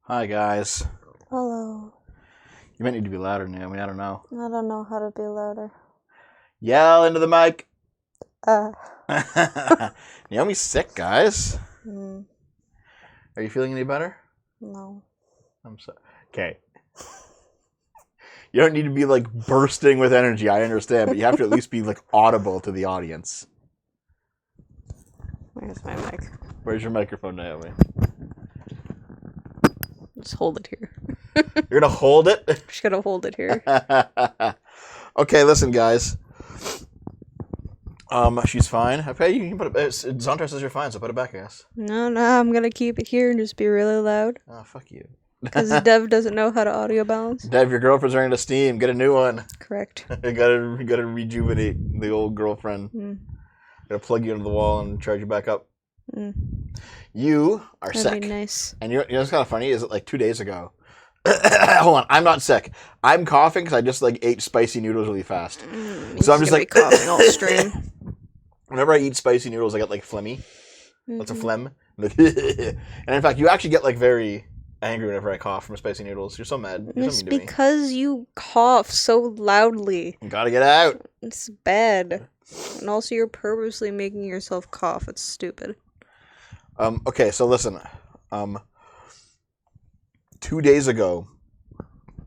Hi, guys. Hello. You might need to be louder, Naomi. I don't know. I don't know how to be louder. Yell into the mic. Uh. Naomi's sick, guys. Mm, Are you feeling any better? no. I'm sorry. Okay. You don't need to be like bursting with energy. I understand, but you have to at least be like audible to the audience. Where's my mic? Where's your microphone, Naomi? Just hold it here. You're gonna hold it? Just gotta hold it here. Okay, listen, guys. She's fine. Okay, you can put it. Zontar says you're fine, so put it back, I guess. No, I'm gonna keep it here and just be really loud. Oh, fuck you. Because Dev doesn't know how to audio balance. Dev, your girlfriend's running to Steam. Get a new one. Correct. You gotta rejuvenate the old girlfriend. Gotta plug you into the wall and charge you back up. You are That'd sick. be nice. And you know what's kind of funny is that like 2 days ago. Hold on, I'm not sick. I'm coughing because I just like ate spicy noodles really fast. So I'm just like coughing all stream. Whenever I eat spicy noodles, I get like phlegmy. Lots of phlegm. And in fact, you actually get like very angry whenever I cough from spicy noodles. You're so mad. You're It's so mean to me. because you cough so loudly. You gotta get out. It's bad. And also you're purposely making yourself cough. It's stupid. Okay, so listen. 2 days ago,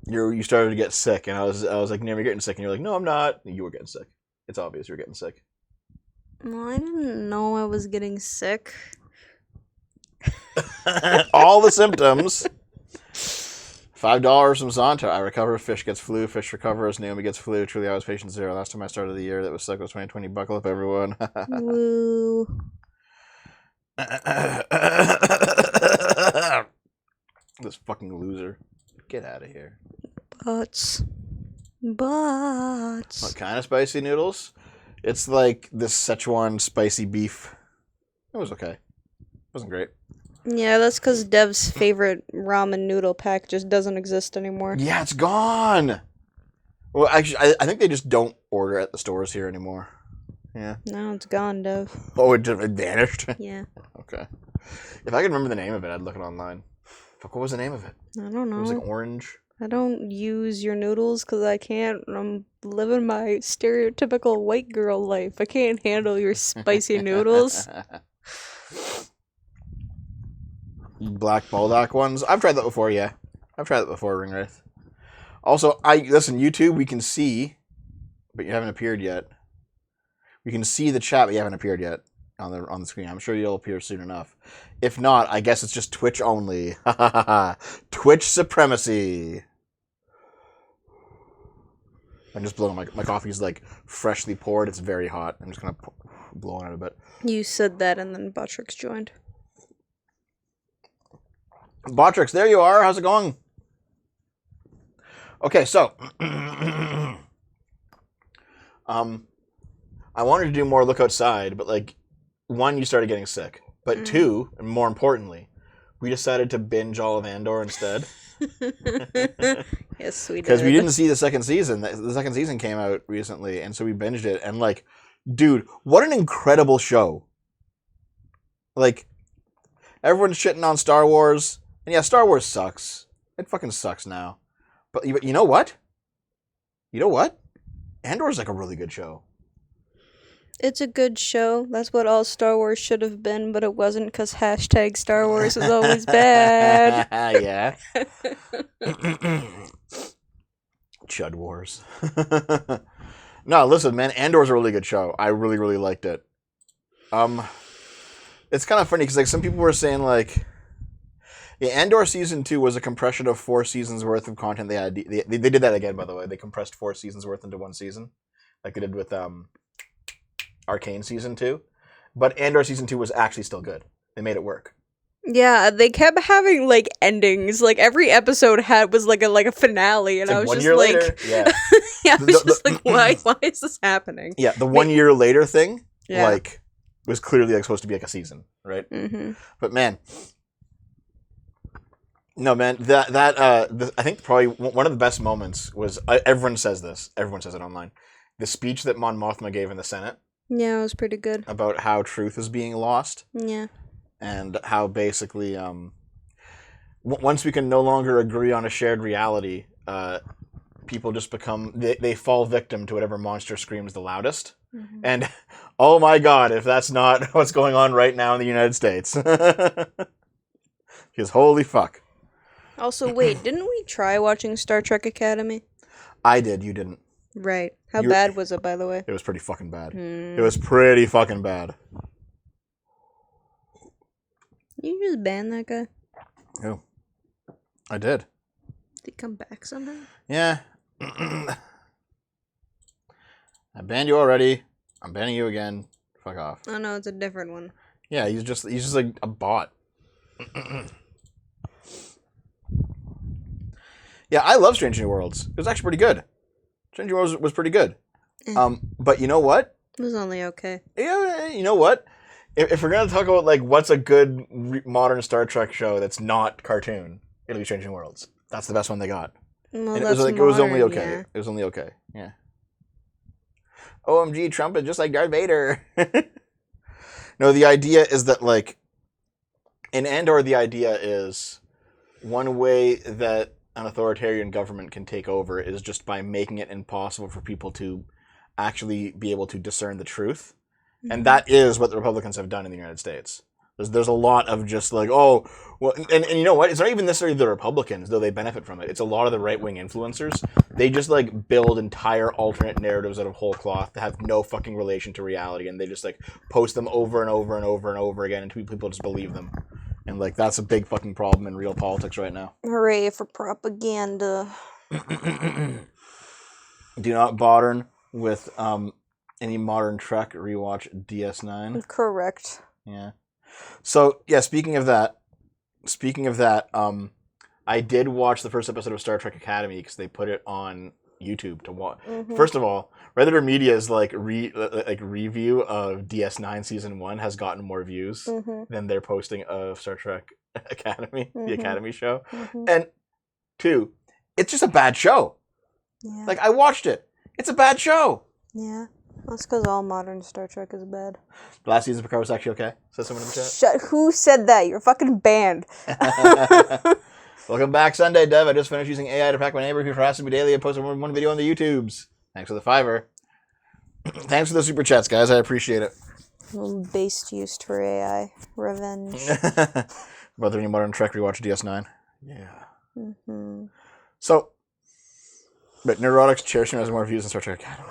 you started to get sick, and I was like, "Never getting sick," and you're like, "No, I'm not." You were getting sick. It's obvious you're getting sick. Well, I didn't know I was getting sick. All the symptoms. $5 from Zonta. I recover. Fish gets flu. Fish recovers. Naomi gets flu. Truly, I was patient zero. Last time I started the year, that was sick. It was 2020. Buckle up, everyone. Woo. This fucking loser. Get out of here. Butts. What kind of spicy noodles? It's like this Szechuan spicy beef. It was okay. It wasn't great. Yeah, that's because Dev's favorite ramen noodle pack just doesn't exist anymore. Yeah, it's gone. Well, actually, I think they just don't order at the stores here anymore. Yeah. No, it's gone, Dev. Oh, it vanished? Yeah. Okay. If I could remember the name of it, I'd look it online. Fuck, what was the name of it? I don't know. It was like orange. I don't use your noodles because I can't. I'm living my stereotypical white girl life. I can't handle your spicy noodles. Black Bulldog ones. I've tried that before, yeah. I've tried that before, Ringwraith. Also, listen, YouTube, we can see, but you haven't appeared yet. We can see the chat, but you haven't appeared yet on the screen. I'm sure you'll appear soon enough. If not, I guess it's just Twitch only. Twitch supremacy. I'm just blowing my coffee's like freshly poured. It's very hot. I'm just gonna blow on it a bit. You said that, and then Botrix joined. Botrix, there you are. How's it going? Okay, so I wanted to do more look outside, but like, one, you started getting sick, but two, and more importantly, we decided to binge all of Andor instead. Yes, we did. Because we didn't see the second season. The second season came out recently, and so we binged it. And like, dude, what an incredible show! Like, everyone's shitting on Star Wars, and yeah, Star Wars sucks. It fucking sucks now. But you know what? You know what? Andor's like a really good show. It's a good show. That's what all Star Wars should have been, but it wasn't because hashtag Star Wars is always bad. Yeah. Chud Wars. No, listen, man, Andor's a really good show. I really, really liked it. It's kind of funny because like some people were saying like, yeah, Andor season 2 was a compression of 4 seasons worth of content. They did that again, by the way. They compressed 4 seasons worth into 1 season, like they did with Arcane season 2. But Andor season 2 was actually still good. They made it work. Yeah, they kept having like endings. Like every episode was like a finale, and It's I was 1 just year like, later. Yeah. yeah, I was just like, why is this happening? Yeah, the 1 year later thing, Yeah. like, was clearly like supposed to be like a season, right? Mm-hmm. But man, no, man, I think probably one of the best moments was everyone says this. Everyone says it online. The speech that Mon Mothma gave in the Senate. Yeah, it was pretty good. About how truth is being lost. Yeah. And how basically once we can no longer agree on a shared reality, people just become they fall victim to whatever monster screams the loudest. Mm-hmm. And oh my god, if that's not what's going on right now in the United States. Because holy fuck. Also, wait, didn't we try watching Star Trek Academy? I did, you didn't. Right. How You're- bad was it, by the way? It was pretty fucking bad. Hmm. It was pretty fucking bad. You just ban that guy? Who? I did. Did he come back somehow? Yeah. I banned you already. I'm banning you again. Fuck off. Oh no, it's a different one. Yeah, he's just like a bot. Yeah, I love Strange New Worlds. It was actually pretty good. Strange New Worlds was pretty good. Eh. But you know what? It was only okay. Yeah, you know what? If we're gonna talk about like what's a good modern Star Trek show that's not cartoon, it'll be Strange New Worlds. That's the best one they got. Well, And that's it was only modern, okay. yeah. It was only okay. Yeah. OMG, Trump is just like Darth Vader. No, the idea is that like in Andor, the idea is one way that an authoritarian government can take over is just by making it impossible for people to actually be able to discern the truth. And that is what the Republicans have done in the United States. There's a lot of just like, oh, well, and you know what? It's not even necessarily the Republicans, though they benefit from it. It's a lot of the right-wing influencers. They just like build entire alternate narratives out of whole cloth that have no fucking relation to reality, and they just like post them over and over and over and over again, and people just believe them. And like that's a big fucking problem in real politics right now. Hooray for propaganda. Do not bother with any modern Trek. Rewatch DS9. Correct. Yeah. So yeah, speaking of that, I did watch the first episode of Star Trek Academy because they put it on YouTube to watch. Mhm. First of all, Redditor Media's review of DS9 season 1 has gotten more views Mhm. than their posting of Star Trek Academy, the Mhm. Academy show. Mhm. And 2, it's just a bad show. Yeah. Like I watched it. It's a bad show. Yeah. That's because all modern Star Trek is bad. The last season of Picard was actually okay. Said someone in the chat. Shut. Who said that? You're fucking banned. Welcome back, Sunday Dev. I just finished using AI to track my neighbor who's harassing me daily and posted one video on the YouTubes. Thanks for the $5. Thanks for the super chats, guys. I appreciate it. Little based used for AI. Revenge. About any modern Trek rewatch DS9. Yeah. Mm-hmm. So, but Neurotic's Cherishing has more views than Star Trek Academy.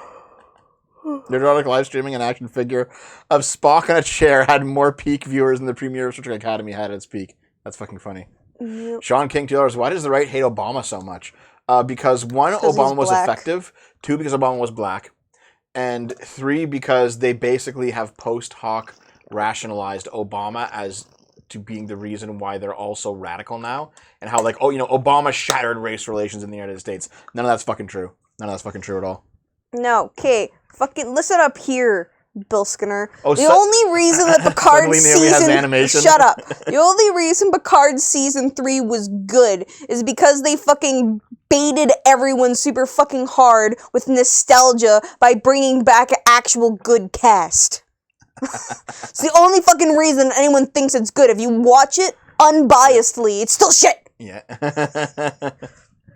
Neurotic live streaming an action figure of Spock on a chair had more peak viewers than the premiere of Star Trek Academy had at its peak. That's fucking funny. Yep. Sean King, $2. Why does the right hate Obama so much? Because 1, 'Cause Obama he's was black. effective. 2, because Obama was black. And 3, because they basically have post hoc rationalized Obama as to being the reason why they're all so radical now. And how like, oh, you know, Obama shattered race relations in the United States. None of that's fucking true. None of that's fucking true at all. No, okay. Fucking listen up here, Bill Skinner. Oh, The only reason that Picard Suddenly Naomi has season animation. shut up. The only reason Picard season 3 was good is because they fucking baited everyone super fucking hard with nostalgia by bringing back an actual good cast. It's the only fucking reason anyone thinks it's good. If you watch it unbiasedly, it's still shit. Yeah.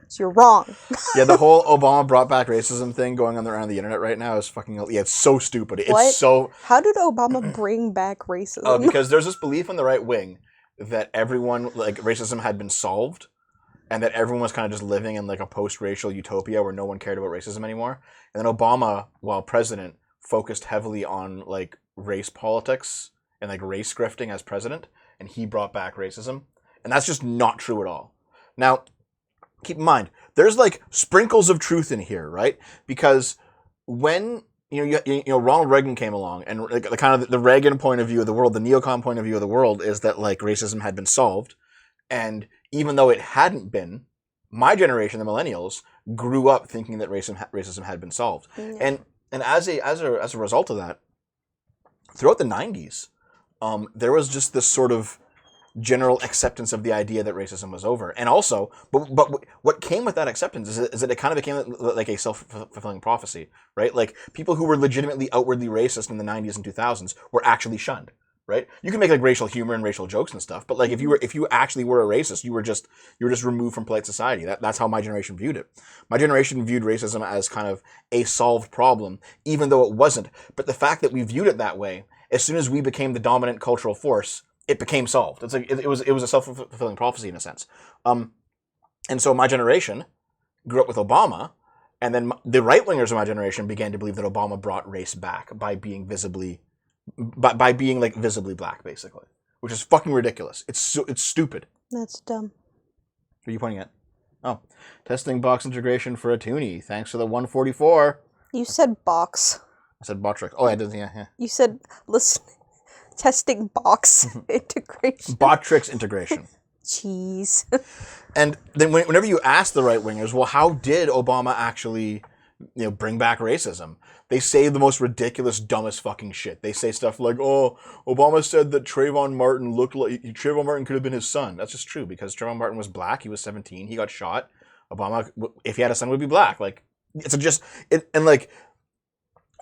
So you're wrong. Yeah, the whole Obama brought back racism thing going on around the internet right now is fucking, yeah, it's so stupid. It's What? so, How did Obama bring back racism? because there's this belief on the right wing that everyone, like, racism had been solved and that everyone was kind of just living in like a post-racial utopia where no one cared about racism anymore. And then Obama, while president, focused heavily on like race politics and like race grifting as president, and he brought back racism. And that's just not true at all. Now, keep in mind, there's like sprinkles of truth in here, right? Because when you know Ronald Reagan came along, and like the kind of the Reagan point of view of the world, the neocon point of view of the world is that like racism had been solved, and even though it hadn't been, my generation, the millennials, grew up thinking that racism had been solved, Yeah. and as a result of that, throughout the 90s, there was just this sort of general acceptance of the idea that racism was over. And also, but what came with that acceptance is that it kind of became like a self-fulfilling prophecy, right? Like people who were legitimately outwardly racist in the 90s and 2000s were actually shunned, right? You can make like racial humor and racial jokes and stuff, but like if you actually were a racist, you were just removed from polite society. That's how my generation viewed it. My generation viewed racism as kind of a solved problem, even though it wasn't. But the fact that we viewed it that way, as soon as we became the dominant cultural force, it became solved. It's like it was a self-fulfilling prophecy in a sense. And so my generation grew up with Obama, and then the right-wingers of my generation began to believe that Obama brought race back by being visibly black, basically, which is fucking ridiculous. It's stupid. That's dumb. What are you pointing at? Oh, testing box integration for a toonie. Thanks for the 144. You said box. I said Botrix. Oh, I did. Yeah. You said testing box integration. Botrix integration. Jeez. And then whenever you ask the right wingers, well, how did Obama actually, bring back racism? They say the most ridiculous, dumbest fucking shit. They say stuff like, "Oh, Obama said that Trayvon Martin could have been his son." That's just true because Trayvon Martin was black. He was 17. He got shot. Obama, if he had a son, would be black. Like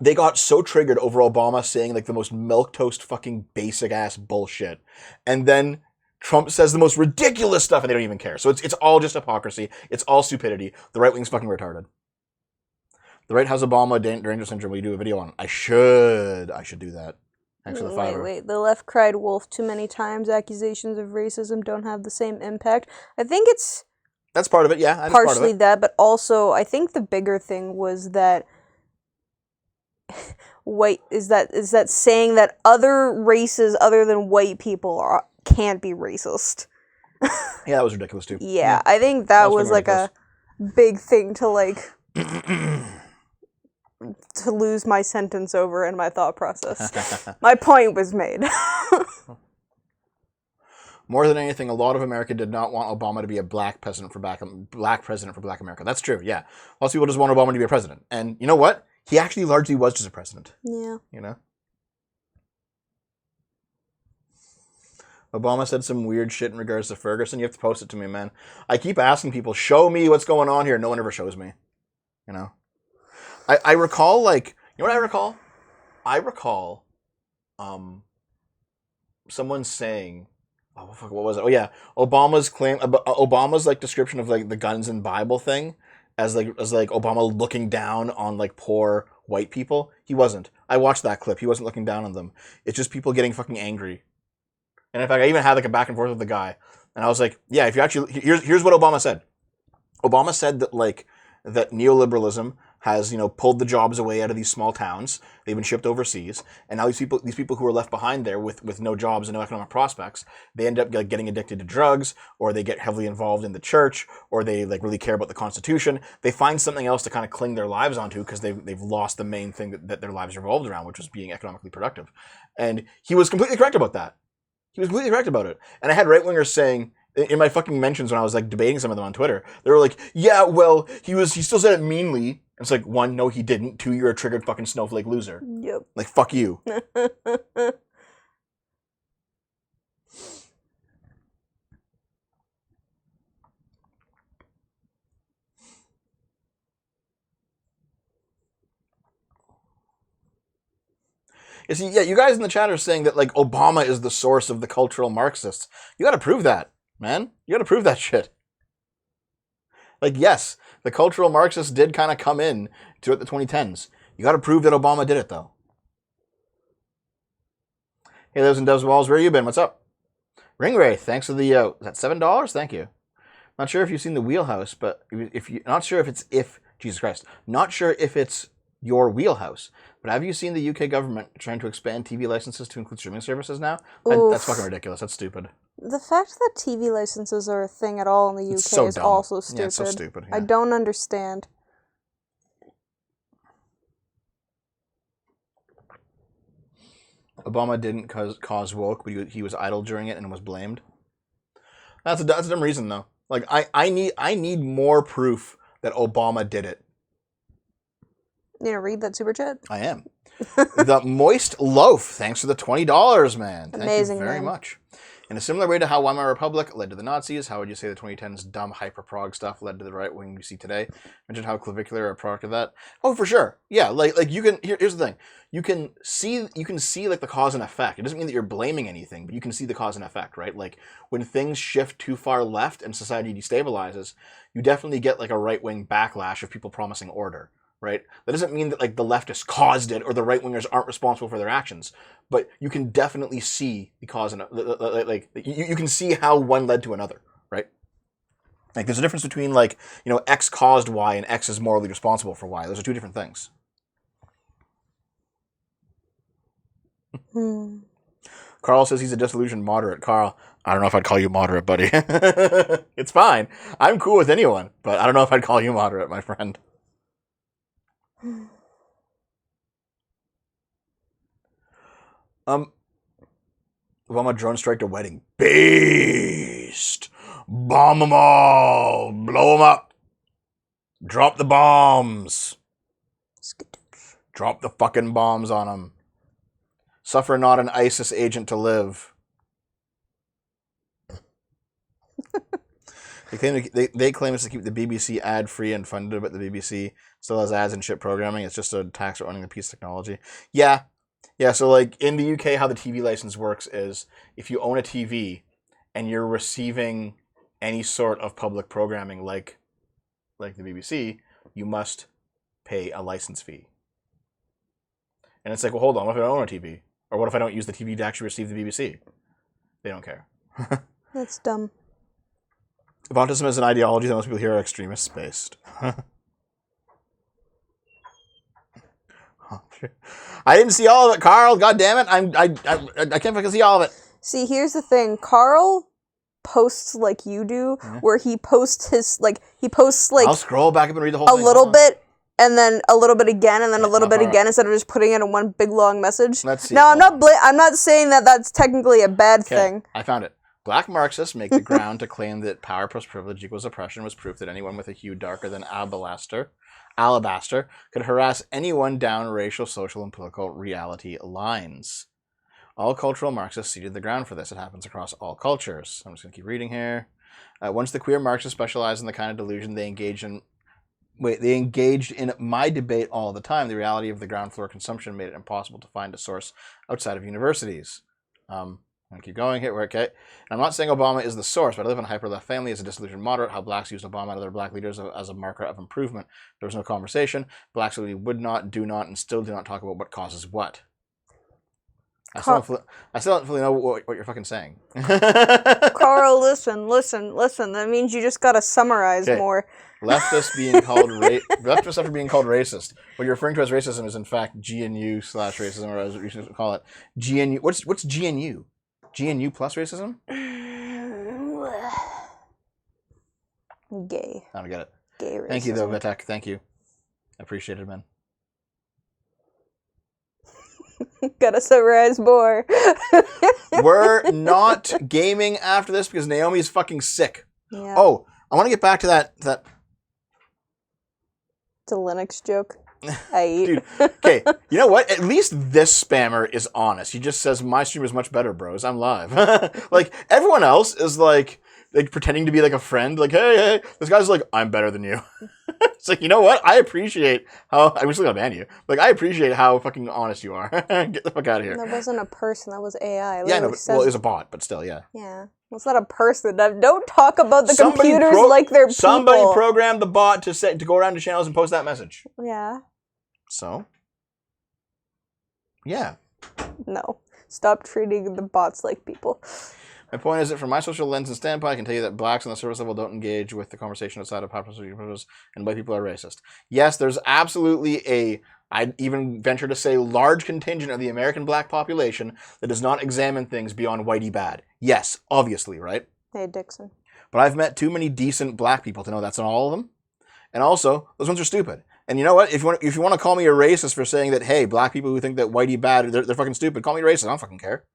they got so triggered over Obama saying like the most milquetoast fucking basic ass bullshit, and then Trump says the most ridiculous stuff and they don't even care. So it's all just hypocrisy. It's all stupidity. The right wing's fucking retarded. The right has Obama Danger Syndrome. Will you do a video on it? I should do that. Thanks for the $5. Wait. The left cried wolf too many times. Accusations of racism don't have the same impact. I think that's part of it, yeah. Partially that, but also I think the bigger thing was that is that saying that other races other than white people can't be racist. Yeah, that was ridiculous too. Yeah, I think that was like ridiculous. A big thing to like to lose my sentence over in my thought process. My point was made. More than anything, a lot of America did not want Obama to be a black president for Black America. That's true, yeah. Lots of people just want Obama to be a president. And you know what? He actually largely was just a president. Yeah. Obama said some weird shit in regards to Ferguson. You have to post it to me, man. I keep asking people, show me what's going on here. No one ever shows me. I recall, like, you know what I recall? I recall someone saying, oh, fuck, what was it? Oh, yeah. Obama's, like, description of, like, the guns and Bible thing as Obama looking down on, like, poor white people. He wasn't. I watched that clip. He wasn't looking down on them. It's just people getting fucking angry. And in fact, I even had, like, a back and forth with the guy. And I was like, yeah, if you actually... Here's what Obama said. Obama said that, like, that neoliberalism has, pulled the jobs away out of these small towns. They've been shipped overseas. And now these people who are left behind there with no jobs and no economic prospects, they end up like, getting addicted to drugs, or they get heavily involved in the church, or they like really care about the Constitution. They find something else to kind of cling their lives onto because they've lost the main thing that their lives revolved around, which was being economically productive. And he was completely correct about that. He was completely correct about it. And I had right-wingers saying, in my fucking mentions when I was like debating some of them on Twitter, they were like, yeah, well, he still said it meanly. It's like, one, no, he didn't. Two, you're a triggered fucking snowflake loser. Yep. Like, fuck you. You see, yeah, you guys in the chat are saying that, like, Obama is the source of the cultural Marxists. You gotta prove that, man. You gotta prove that shit. Like, yes, the cultural Marxists did kind of come in throughout the 2010s. You gotta prove that Obama did it, though. Hey, lives in Doves Walls, where you been? What's up? Ringwraith, thanks for the, is that $7? Thank you. Not sure if you've seen the Wheelhouse, but not sure if it's your wheelhouse. But have you seen the UK government trying to expand TV licenses to include streaming services now? That's fucking ridiculous. That's stupid. The fact that TV licenses are a thing at all in the UK is also stupid. Yeah, it's so stupid. Yeah. I don't understand. Obama didn't cause woke, but he was idle during it and was blamed. That's a dumb reason, though. Like, I need more proof that Obama did it. You gonna read that super chat? I am. The Moist Loaf, thanks for the $20, man. Thank Amazing, you very man. much. In a similar way to how Weimar Republic led to the Nazis, how would you say the 2010s dumb hyper-prog stuff led to the right wing you see today? Mention how clavicular are a product of that. Oh, for sure. Yeah, like you can. Here's the thing: you can see like the cause and effect. It doesn't mean that you're blaming anything, but you can see the cause and effect, right? Like when things shift too far left and society destabilizes, you definitely get like a right wing backlash of people promising order. Right? That doesn't mean that like the leftists caused it or the right wingers aren't responsible for their actions, but you can definitely see the cause and like you can see how one led to another, right? Like there's a difference between like X caused Y and X is morally responsible for Y. Those are two different things. Carl says he's a disillusioned moderate. Carl, I don't know if I'd call you moderate, buddy. It's fine. I'm cool with anyone, but I don't know if I'd call you moderate, my friend. Obama drone strike a wedding. Beast! Bomb them all! Blow them up! Drop the bombs! Drop the fucking bombs on them. Suffer not an ISIS agent to live. They claim it's to keep the BBC ad-free and funded, but the BBC still has ads and shit programming. It's just a tax for owning a piece of technology. Yeah. So like in the UK, how the TV license works is if you own a TV and you're receiving any sort of public programming like the BBC, you must pay a license fee. And it's like, well, hold on, what if I don't own a TV? Or what if I don't use the TV to actually receive the BBC? They don't care. That's dumb. If autism is an ideology that most people here are extremist-based. I didn't see all of it, Carl. God damn it! I can't fucking see all of it. See, here's the thing. Carl posts like you do, where he posts like I'll scroll back up and read the whole a thing. little bit, and then a little bit again, and then a little bit again, instead of just putting it in one big long message. Let's see. Now, I'm not saying that that's technically a bad thing. I found it. Black Marxists make the ground to claim that power plus privilege equals oppression was proof that anyone with a hue darker than alabaster could harass anyone down racial, social, and political reality lines. All cultural Marxists ceded the ground for this. It happens across all cultures. I'm just going to keep reading here. Once the queer Marxists specialized in the kind of delusion they engaged in my debate all the time, the reality of the ground floor consumption made it impossible to find a source outside of universities. I'm going to keep going here. Okay. I'm not saying Obama is the source, but I live in a hyper-left family as a disillusioned moderate. How blacks used Obama and other black leaders as a marker of improvement. There was no conversation. Blacks really would not, do not, and still do not talk about what causes what. I still don't fully know what you're fucking saying. Carl, listen. That means you just gotta summarize more. Leftists after being called racist. What you're referring to as racism is in fact GNU/racism, or as we should call it, GNU. What's GNU? GNU plus racism? Gay. I don't get it. Gay racism. Thank you, though, Vitek. Thank you. I appreciate it, man. Gotta summarize more. We're not gaming after this because Naomi's fucking sick. Yeah. Oh, I want to get back to that. It's a Linux joke. Dude, okay, you know what? At least this spammer is honest. He just says, my stream is much better, bros. I'm live. Like, everyone else is like pretending to be like a friend. Like, hey, this guy's like, I'm better than you. It's like, you know what? I appreciate how, I'm still gonna ban you. Like, I appreciate how fucking honest you are. Get the fuck out of here. That wasn't a person, that was AI. Yeah, no, well, it was a bot, but still, yeah. Yeah. Well, it's not a person. Don't talk about the computers like they're people. Somebody programmed the bot to go around to channels and post that message. Yeah. So, yeah. No. Stop treating the bots like people. My point is that from my social lens and standpoint, I can tell you that blacks on the surface level don't engage with the conversation outside of population, and white people are racist. Yes, there's absolutely I'd even venture to say, large contingent of the American black population that does not examine things beyond whitey bad. Yes, obviously, right? Hey, Dixon. But I've met too many decent black people to know that's not all of them. And also, those ones are stupid. And you know what? If you want to call me a racist for saying that, hey, black people who think that whitey bad, they're fucking stupid, call me racist. I don't fucking care.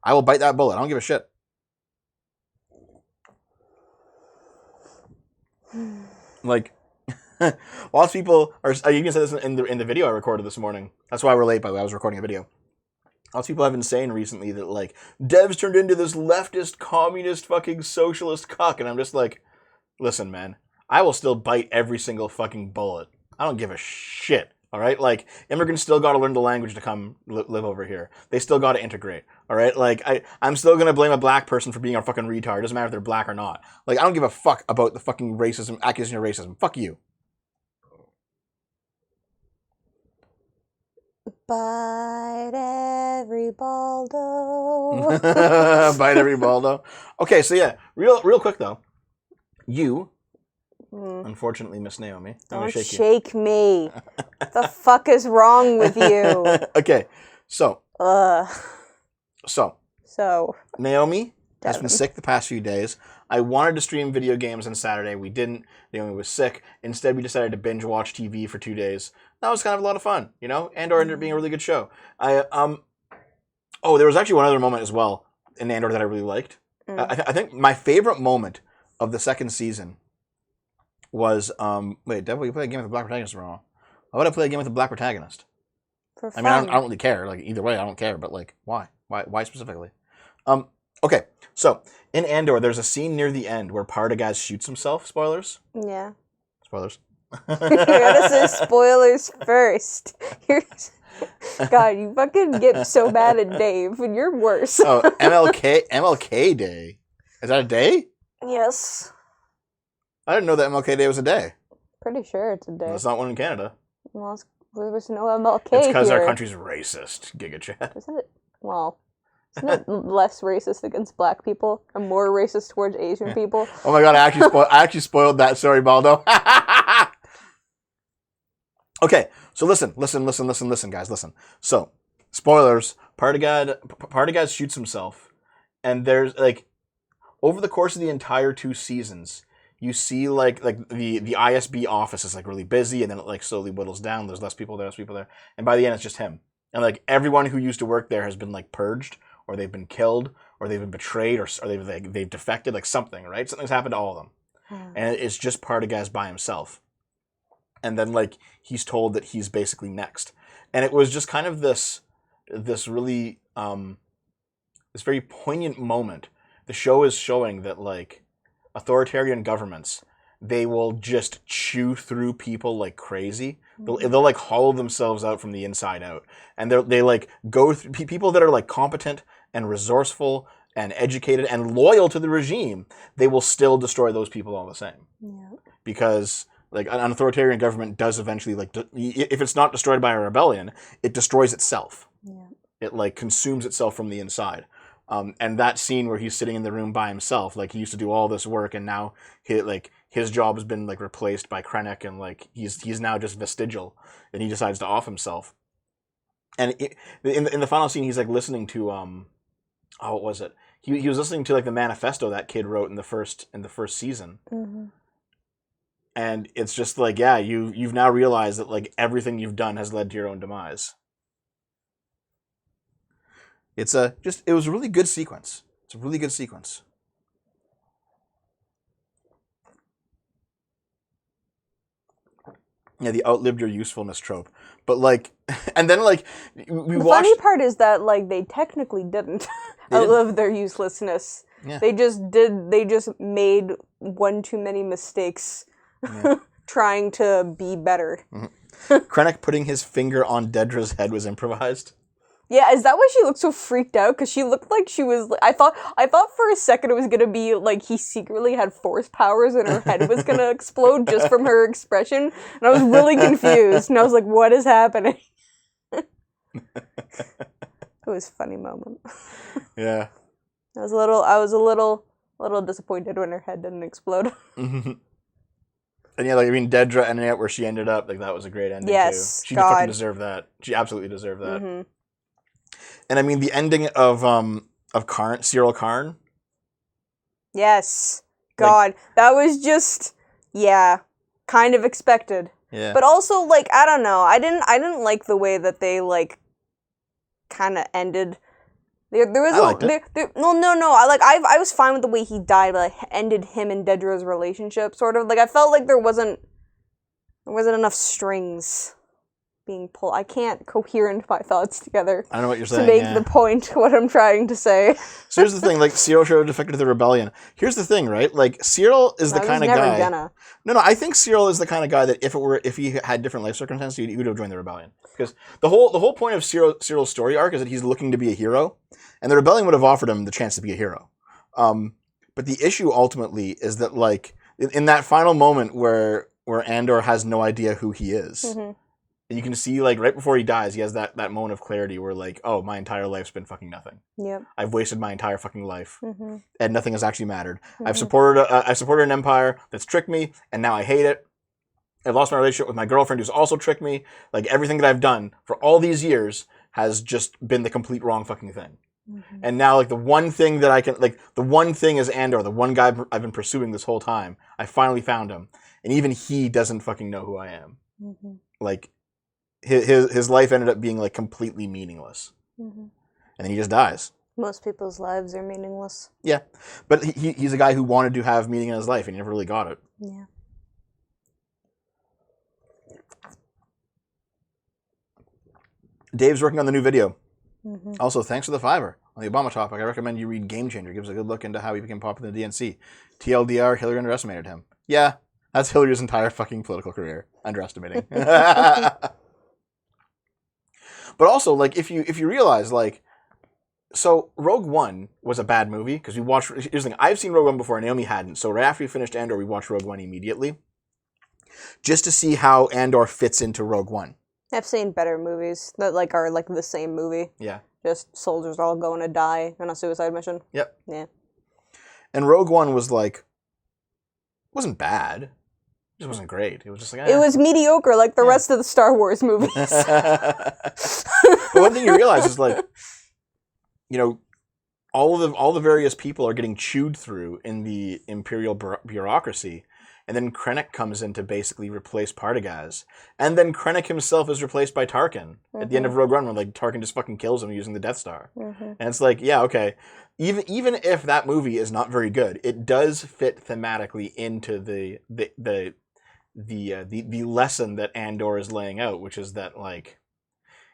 I will bite that bullet. I don't give a shit. Like, lots of people are. I even said this in the video I recorded this morning. That's why we're late, by the way. I was recording a video. Lots of people have been saying recently that, like, Dev's turned into this leftist, communist, fucking socialist cuck. And I'm just like, listen, man, I will still bite every single fucking bullet. I don't give a shit. All right? Like, immigrants still got to learn the language to come live over here. They still got to integrate. All right? Like, I'm still going to blame a black person for being a fucking retard. It doesn't matter if they're black or not. Like, I don't give a fuck about the fucking racism, accusation of racism. Fuck you. Bite every Baldo. Bite every Baldo. Okay, so yeah, real quick though. You, unfortunately, Miss Naomi. I'm Don't gonna shake me. What the fuck is wrong with you? Okay, so So, Naomi has been Devin. sick the past few days. I wanted to stream video games on Saturday. We didn't. Naomi was sick. Instead, we decided to binge watch TV for 2 days. That was kind of a lot of fun, you know? Andor ended up being a really good show. Oh, there was actually one other moment as well in Andor that I really liked. I think my favorite moment of the second season was wait, Devil, you play a game with a black protagonist wrong. Why would I play a game with a black protagonist? For I fun. mean, I don't really care. Like, either way, I don't care. But, like, why? Why specifically? Okay, so in Andor, there's a scene near the end where Partagaz shoots himself. Spoilers? Yeah. Spoilers. You gotta say spoilers first. God, you fucking get so mad at Dave, and you're worse. Oh, MLK Day. Is that a day? Yes. I didn't know that MLK Day was a day. Pretty sure it's a day. Well, it's not one in Canada. Well, there was no MLK It's because here. our country's racist, GigaChat. Isn't it? Well, isn't it less racist against black people and more racist towards Asian people? Oh my god, I actually spoiled that. Sorry, Baldo. Okay, so listen, guys, listen. So, spoilers. Partagaz shoots himself, and there's like, over the course of the entire 2 seasons, you see like the ISB office is like really busy, and then it like slowly whittles down. There's less people there, and by the end, it's just him. And like everyone who used to work there has been like purged, or they've been killed, or they've been betrayed, or they've defected, like something, right? Something's happened to all of them, and it's just Partagaz by himself. And then, like, he's told that he's basically next. And it was just kind of this really, this very poignant moment. The show is showing that, like, authoritarian governments, they will just chew through people like crazy. They'll like, hollow themselves out from the inside out. And they like, go through people that are, like, competent and resourceful and educated and loyal to the regime. They will still destroy those people all the same. Yeah. Because... like, an authoritarian government does eventually, like, if it's not destroyed by a rebellion, it destroys itself. Yeah. It, like, consumes itself from the inside. And that scene where he's sitting in the room by himself, like, he used to do all this work, and now his job has been, like, replaced by Krennic, and, like, he's now just vestigial, and he decides to off himself. And in the final scene, he's, like, listening to, what was it? He was listening to, like, the manifesto that kid wrote in the first season. Mm-hmm. And it's just like, yeah, you've now realized that, like, everything you've done has led to your own demise. It was a really good sequence. It's a really good sequence. Yeah, the outlived your usefulness trope. But, like, and then, like, we The watched... funny part is that, like, they technically didn't outlive their uselessness. Yeah. They just made one too many mistakes. Yeah. Trying to be better. Krennic putting his finger on Dedra's head was improvised. Yeah, is that why she looked so freaked out? Because she looked like she was... I thought for a second it was going to be like he secretly had force powers and her head was going to explode just from her expression. And I was really confused. And I was like, what is happening? It was a funny moment. Yeah. I was a little disappointed when her head didn't explode. And yeah, like, I mean, Dedra ending up where she ended up, like, that was a great ending, Yes, too. She God. fucking deserved that. She absolutely deserved that. Mm-hmm. And I mean, the ending of Karn, Cyril Karn. Yes. God. That was just, yeah, kind of expected. Yeah. But also, like, I don't know. I didn't like the way that they, like, kind of ended. There was I liked it. No. I was fine with the way he died, but like, ended him and Dedra's relationship, sort of. Like, I felt like there wasn't enough strings. being pulled. I can't coherent my thoughts together I know what you're to saying. make yeah. the point what I'm trying to say. So here's the thing, like, Cyril should have defected to the rebellion. Here's the thing, right? Like, Cyril is the I was kind of never guy... gonna. No, I think Cyril is the kind of guy that if he had different life circumstances, he would have joined the rebellion. Because the whole point of Cyril's story arc is that he's looking to be a hero, and the rebellion would have offered him the chance to be a hero. But the issue ultimately is that, like, in that final moment where Andor has no idea who he is, Mm-hmm. and you can see, like, right before he dies, he has that moment of clarity where, like, oh, my entire life's been fucking nothing. Yep. I've wasted my entire fucking life, Mm-hmm. and nothing has actually mattered. Mhm. I've supported an empire that's tricked me, and now I hate it. I've lost my relationship with my girlfriend who's also tricked me. Like, everything that I've done for all these years has just been the complete wrong fucking thing. Mm-hmm. And now, like, the one thing that I can, like, the one thing is Andor, the one guy I've been pursuing this whole time. I finally found him. And even he doesn't fucking know who I am. Mm-hmm. Like, his life ended up being, like, completely meaningless. Mm-hmm. And then he just dies. Most people's lives are meaningless. Yeah. But he's a guy who wanted to have meaning in his life, and he never really got it. Yeah. Dave's working on the new video. Mm-hmm. Also, thanks for the $5 on the Obama topic. I recommend you read Game Changer. It gives a good look into how he became popular in the DNC. TLDR, Hillary underestimated him. Yeah, that's Hillary's entire fucking political career. Underestimating. But also, like, if you realize, like, so Rogue One was a bad movie because we watched. Here's the thing: I've seen Rogue One before, Naomi hadn't. So right after we finished Andor, we watched Rogue One immediately, just to see how Andor fits into Rogue One. I've seen better movies that like are like the same movie. Yeah. Just soldiers all going to die on a suicide mission. Yep. Yeah. And Rogue One was like, wasn't bad. It just wasn't great. It was just like, It was mediocre like the Yeah. rest of the Star Wars movies. But one thing you realize is, like, you know, all the various people are getting chewed through in the Imperial bureaucracy, and then Krennic comes in to basically replace Partagaz, and then Krennic himself is replaced by Tarkin at the end of Rogue One, when, like, Tarkin just fucking kills him using the Death Star, Mm-hmm. and it's like, yeah, okay, even if that movie is not very good, it does fit thematically into the lesson that Andor is laying out, which is that, like,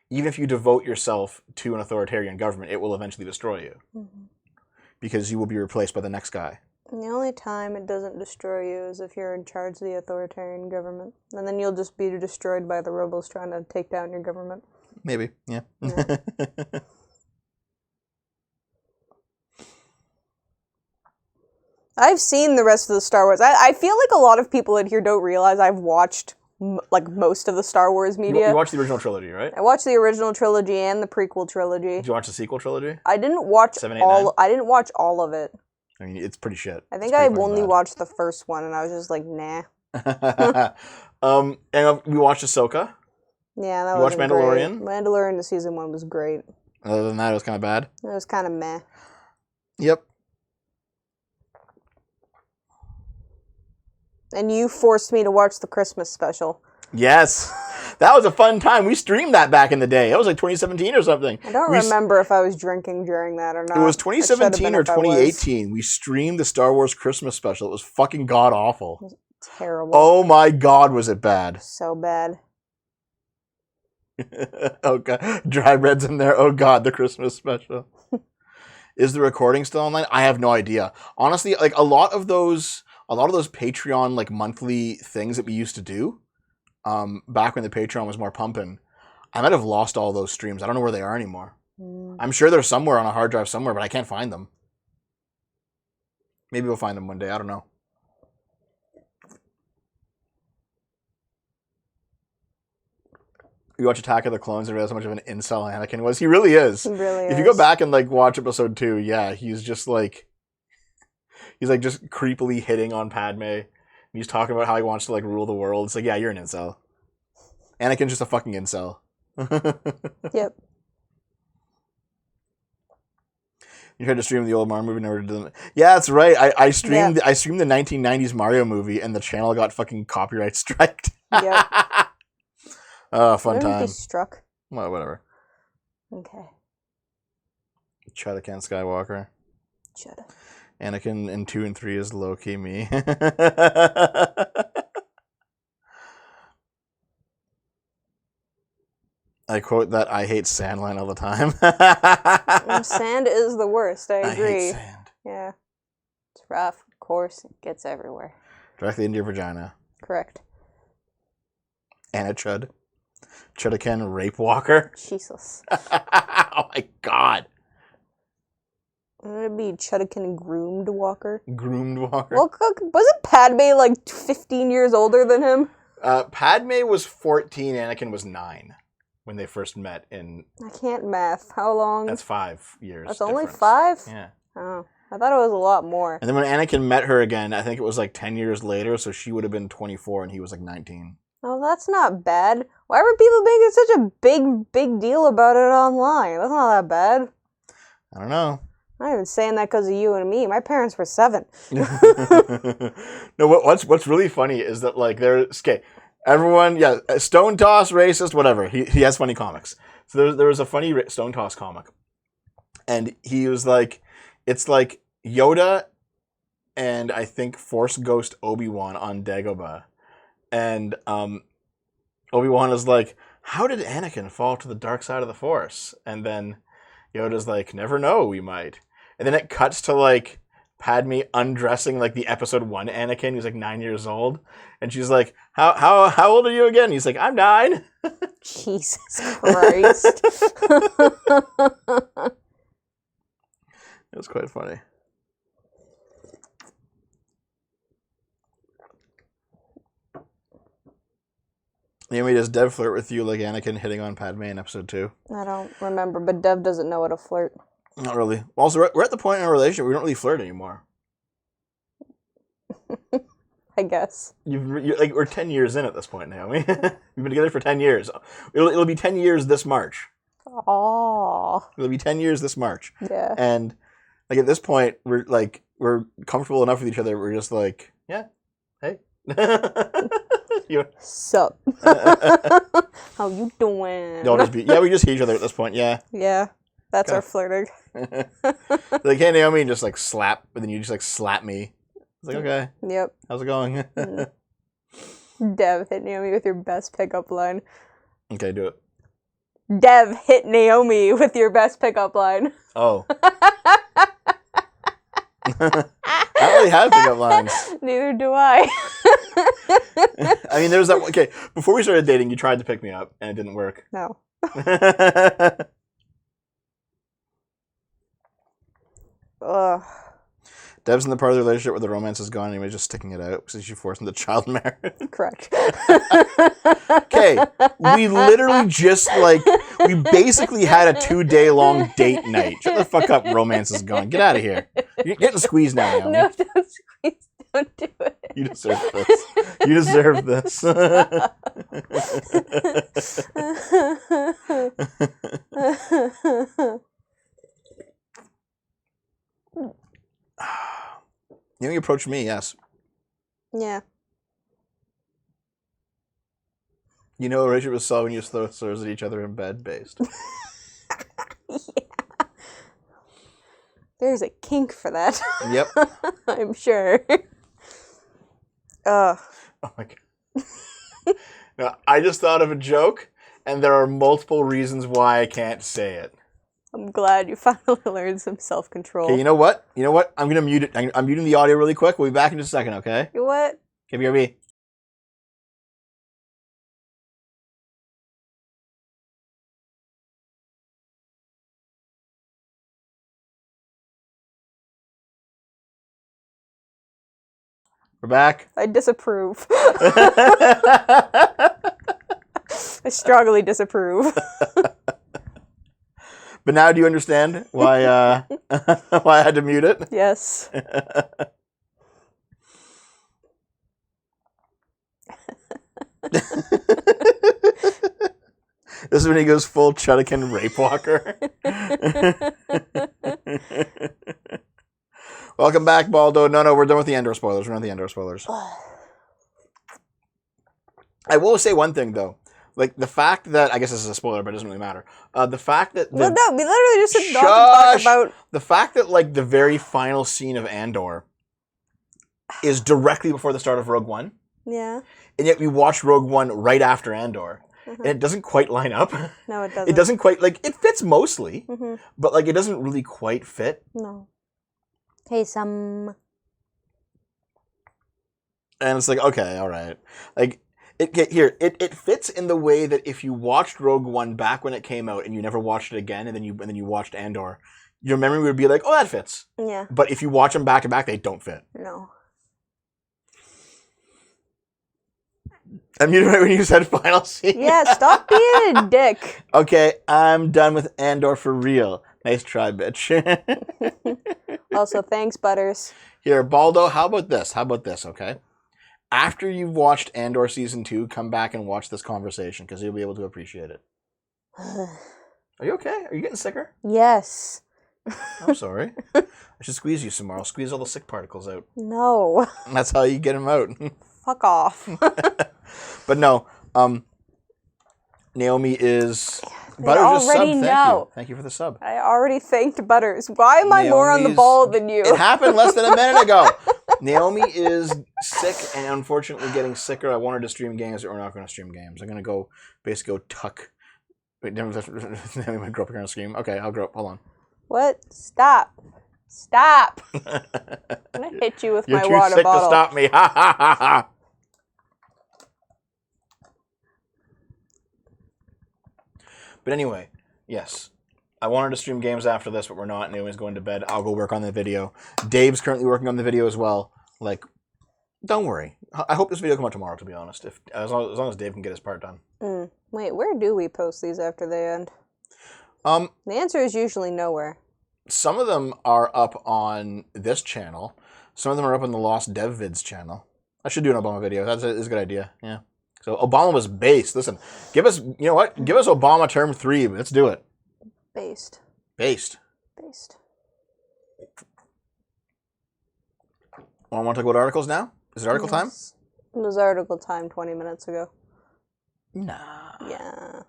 even if you devote yourself to an authoritarian government, it will eventually destroy you. Mm-hmm. Because you will be replaced by the next guy. The only time it doesn't destroy you is if you're in charge of the authoritarian government. And then you'll just be destroyed by the rebels trying to take down your government. Maybe, yeah. Yeah. I've seen the rest of the Star Wars. I feel like a lot of people in here don't realize I've watched like most of the Star Wars media. You watched the original trilogy, right? I watched the original trilogy and the prequel trilogy. Did you watch the sequel trilogy? I didn't watch 7, 8, all. 9? I didn't watch all of it. I mean, it's pretty shit. I think It's I pretty only fucking watched the first one, and I was just like, nah. bad. And we watched Ahsoka. Yeah, that You watched was Mandalorian? Great. Mandalorian the season 1 was great. Other than that, it was kind of bad. It was kind of meh. Yep. And you forced me to watch the Christmas special. Yes. That was a fun time. We streamed that back in the day. That was like 2017 or something. I don't remember if I was drinking during that or not. It was It should have 2017 been or if I was. 2018. We streamed the Star Wars Christmas special. It was fucking god awful. Terrible. Oh my god, was it bad. So bad. Oh god. Dry bread's in there. Oh god, the Christmas special. Is the recording still online? I have no idea. Honestly, like a lot of those Patreon like monthly things that we used to do, back when the Patreon was more pumping, I might have lost all those streams. I don't know where they are anymore. I'm sure they're somewhere on a hard drive somewhere, but I can't find them. Maybe we'll find them one day. I don't know. You watch Attack of the Clones and realize how much of an incel Anakin was. He really is. It really If you go back and like watch episode 2, yeah, he's just like just creepily hitting on Padme. And he's talking about how he wants to like rule the world. It's like, yeah, you're an incel. Anakin's just a fucking incel. Yep. You tried to stream the old Mario movie, never did them. Yeah, that's right. I streamed the 1990s Mario movie, and the channel got fucking copyright striked. Yep. Fun Wouldn't time. be struck. Well, whatever. Okay. Chadakan Skywalker. Shut up. Anakin in 2 and 3 is low-key me. quote that I hate sand line all the time. Sand is the worst. I agree. hate sand. Yeah. It's rough, coarse, it gets everywhere. Directly into your vagina. Correct. Anna Chud. Chudaken Rape Walker. Jesus. Oh my god. Wouldn't it be Chudaken Groomed Walker? Groomed Walker. Well, wasn't Padme like 15 years older than him? Padme was 14, Anakin was 9 when they first met in... I can't math. How long? That's 5 years. That's only difference. 5? Yeah. Oh, I thought it was a lot more. And then when Anakin met her again, I think it was like 10 years later, so she would have been 24 and he was like 19. Oh, that's not bad. Why were people making such a big deal about it online? That's not that bad. I don't know. I'm not even saying that because of you and me. My parents were 7. No, what's really funny is that like there's okay, everyone, yeah, Stone Toss, racist, whatever. He has funny comics. So there was a funny Stone Toss comic, and he was like, it's like Yoda, and I think Force Ghost Obi-Wan on Dagobah, and Obi-Wan is like, how did Anakin fall to the dark side of the Force? And then Yoda's like, never know, we might. And then it cuts to like Padme undressing like the episode 1 Anakin, who's like 9 years old, and she's like, "How old are you again?" He's like, "I'm 9." Jesus Christ! It was quite funny. Naomi, does Dev flirt with you like Anakin hitting on Padme in episode 2? I don't remember, but Dev doesn't know how to flirt. Not really. Also, we're at the point in our relationship where we don't really flirt anymore. I guess. You're like we're 10 years in at this point, Naomi. We've been together for 10 years. It'll be 10 years this March. Aww. It'll be 10 years this March. Yeah. And like at this point, we're comfortable enough with each other. We're just like, yeah, hey. Sup? How you doing? We just hate each other at this point. Yeah. Yeah. That's Okay. our flirting. Like, hey, Naomi, and just like slap, but then you just like slap me. It's like, okay, Yep. how's it going? Dev, hit Naomi with your best pickup line. Okay, do it. Dev, hit Naomi with your best pickup line. Oh. I don't really have pickup lines. Neither do I. I mean, there's that. Okay, before we started dating, you tried to pick me up, and it didn't work. No. Ugh. Dev's in the part of the relationship where the romance is gone, and he was just sticking it out because she forced him to child marriage. Correct. Okay, we literally just we basically had a 2-day-long date night. Shut the fuck up, romance is gone. Get out of here. You're getting squeezed now, Naomi. No, don't squeeze. Don't do it. You deserve this. You deserve this. You approached me, yes. Yeah. You know, Richard was saw when you throw slurs at each other in bed, based. Yeah. There's a kink for that. Yep. I'm sure. Oh my god. Now, I just thought of a joke, and there are multiple reasons why I can't say it. I'm glad you finally learned some self-control. Okay, you know what? I'm gonna mute it. I'm muting the audio really quick. We'll be back in just a second, okay? You know what? Okay, BRB. We're back. I disapprove. I strongly disapprove. But now do you understand why why I had to mute it? Yes. This is when he goes full Chudaken Rape Walker. Welcome back, Baldo. No, we're done with the Endor spoilers. We're on the Endor spoilers. I will say one thing, though. Like, the fact that... I guess this is a spoiler, but it doesn't really matter. The fact that... Well, no, we literally just did not talk about... The fact that, like, the very final scene of Andor is directly before the start of Rogue One. Yeah. And yet we watched Rogue One right after Andor. and it doesn't quite line up. No, it doesn't. It doesn't quite, like, it fits mostly, Mhm. but, like, it doesn't really quite fit. No. Hey, some. And it's like, okay, all right. Like, it fits in the way that if you watched Rogue One back when it came out and you never watched it again, and then you watched Andor, your memory would be like, oh, that fits. Yeah. But if you watch them back to back, they don't fit. No. I muted right when you said final scene. Yeah, stop being a dick. Okay, I'm done with Andor for real. Nice try, bitch. Also, thanks, Butters. Here, Baldo, how about this? How about this, okay? After you've watched Andor Season 2, come back and watch this conversation, because you'll be able to appreciate it. Are you okay? Are you getting sicker? Yes. I'm sorry. I should squeeze you some more. I'll squeeze all the sick particles out. No. That's how you get them out. Fuck off. But no, Naomi is... They Butters just already subbed. know. Thank you for the sub. I already thanked Butters. Why am I more on the Naomi's- ball than you? It happened less than a minute ago. Naomi is sick and unfortunately getting sicker. I wanted to stream games, but we're not going to stream games. I'm going to go basically go tuck. Wait, never mind. Grow up here and scream. Okay, I'll grow up. Hold on. What? Stop. Stop. I'm going to hit you with You're my too water sick bottle. to stop me. Ha ha ha ha. But anyway, yes. I wanted to stream games after this, but we're not. Naomi's going to bed. I'll go work on the video. Dave's currently working on the video as well. Like, don't worry. I hope this video will come out tomorrow, to be honest. As long as Dave can get his part done. Wait, where do we post these after they end? The answer is usually nowhere. Some of them are up on this channel. Some of them are up on the Lost Dev Vids channel. I should do an Obama video. That's a good idea. Yeah. So Obama was based. Listen, give us, you know what? Give us Obama term 3. Let's do it. Based. Based. Based. Want to talk about articles now? Is it article time? Yes. It was article time 20 minutes ago. Nah. Yeah.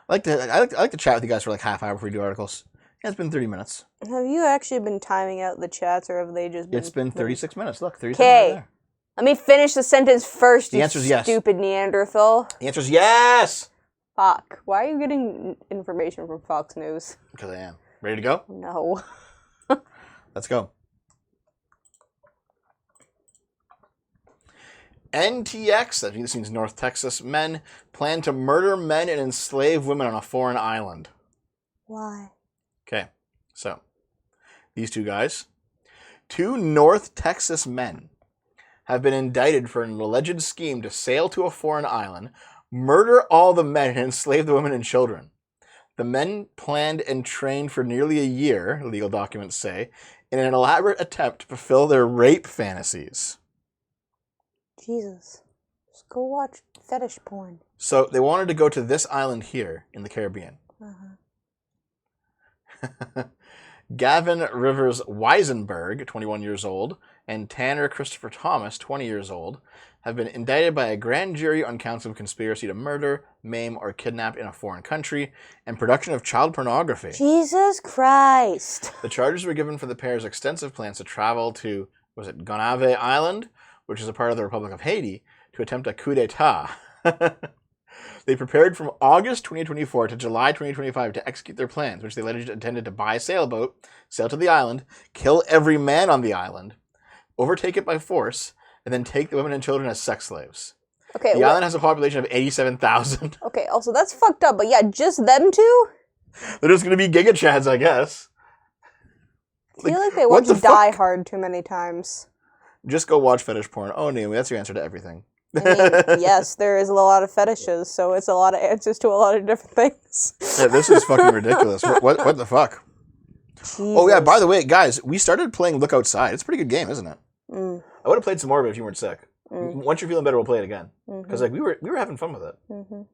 I like to chat with you guys for like half hour before we do articles. Yeah, it's been 30 minutes. Have you actually been timing out the chats, or have they just been... It's been 36 minutes. Look, 36 Okay. right there. Let me finish the sentence first, The you answer is yes. stupid Neanderthal. The answer is yes! Fuck. Why are you getting information from Fox News? Because I am. Ready to go? No. Let's go. NTX, I think this means North Texas, men plan to murder men and enslave women on a foreign island. Why? Okay, so these two guys, 2 North Texas men, have been indicted for an alleged scheme to sail to a foreign island, murder all the men, and enslave the women and children. The men planned and trained for nearly a year, legal documents say, in an elaborate attempt to fulfill their rape fantasies. Jesus. Just go watch fetish porn. So they wanted to go to this island here in the Caribbean. Gavin Rivers Weisenberg, 21 years old, and Tanner Christopher Thomas, 20 years old, have been indicted by a grand jury on counts of conspiracy to murder, maim, or kidnap in a foreign country, and production of child pornography. Jesus Christ. The charges were given for the pair's extensive plans to travel to, Gonave Island, which is a part of the Republic of Haiti, to attempt a coup d'etat. They prepared from August 2024 to July 2025 to execute their plans, which they allegedly intended to buy a sailboat, sail to the island, kill every man on the island, overtake it by force, and then take the women and children as sex slaves. Okay. The island has a population of 87,000. Okay, also that's fucked up, but yeah, just them two? They're just going to be Giga Chads, I guess. I feel like they what watch the Die fuck? Hard too many times. Just go watch fetish porn. Oh, Naomi, that's your answer to everything. I mean, yes, there is a lot of fetishes, so it's a lot of answers to a lot of different things. Yeah, this is fucking ridiculous. What the fuck? Oh, yeah, by the way, guys, we started playing Look Outside. It's a pretty good game, isn't it? Mm. I would have played some more of it if you weren't sick. Mm. Once you're feeling better, we'll play it again. Mhm. Because like we were having fun with it. Mhm.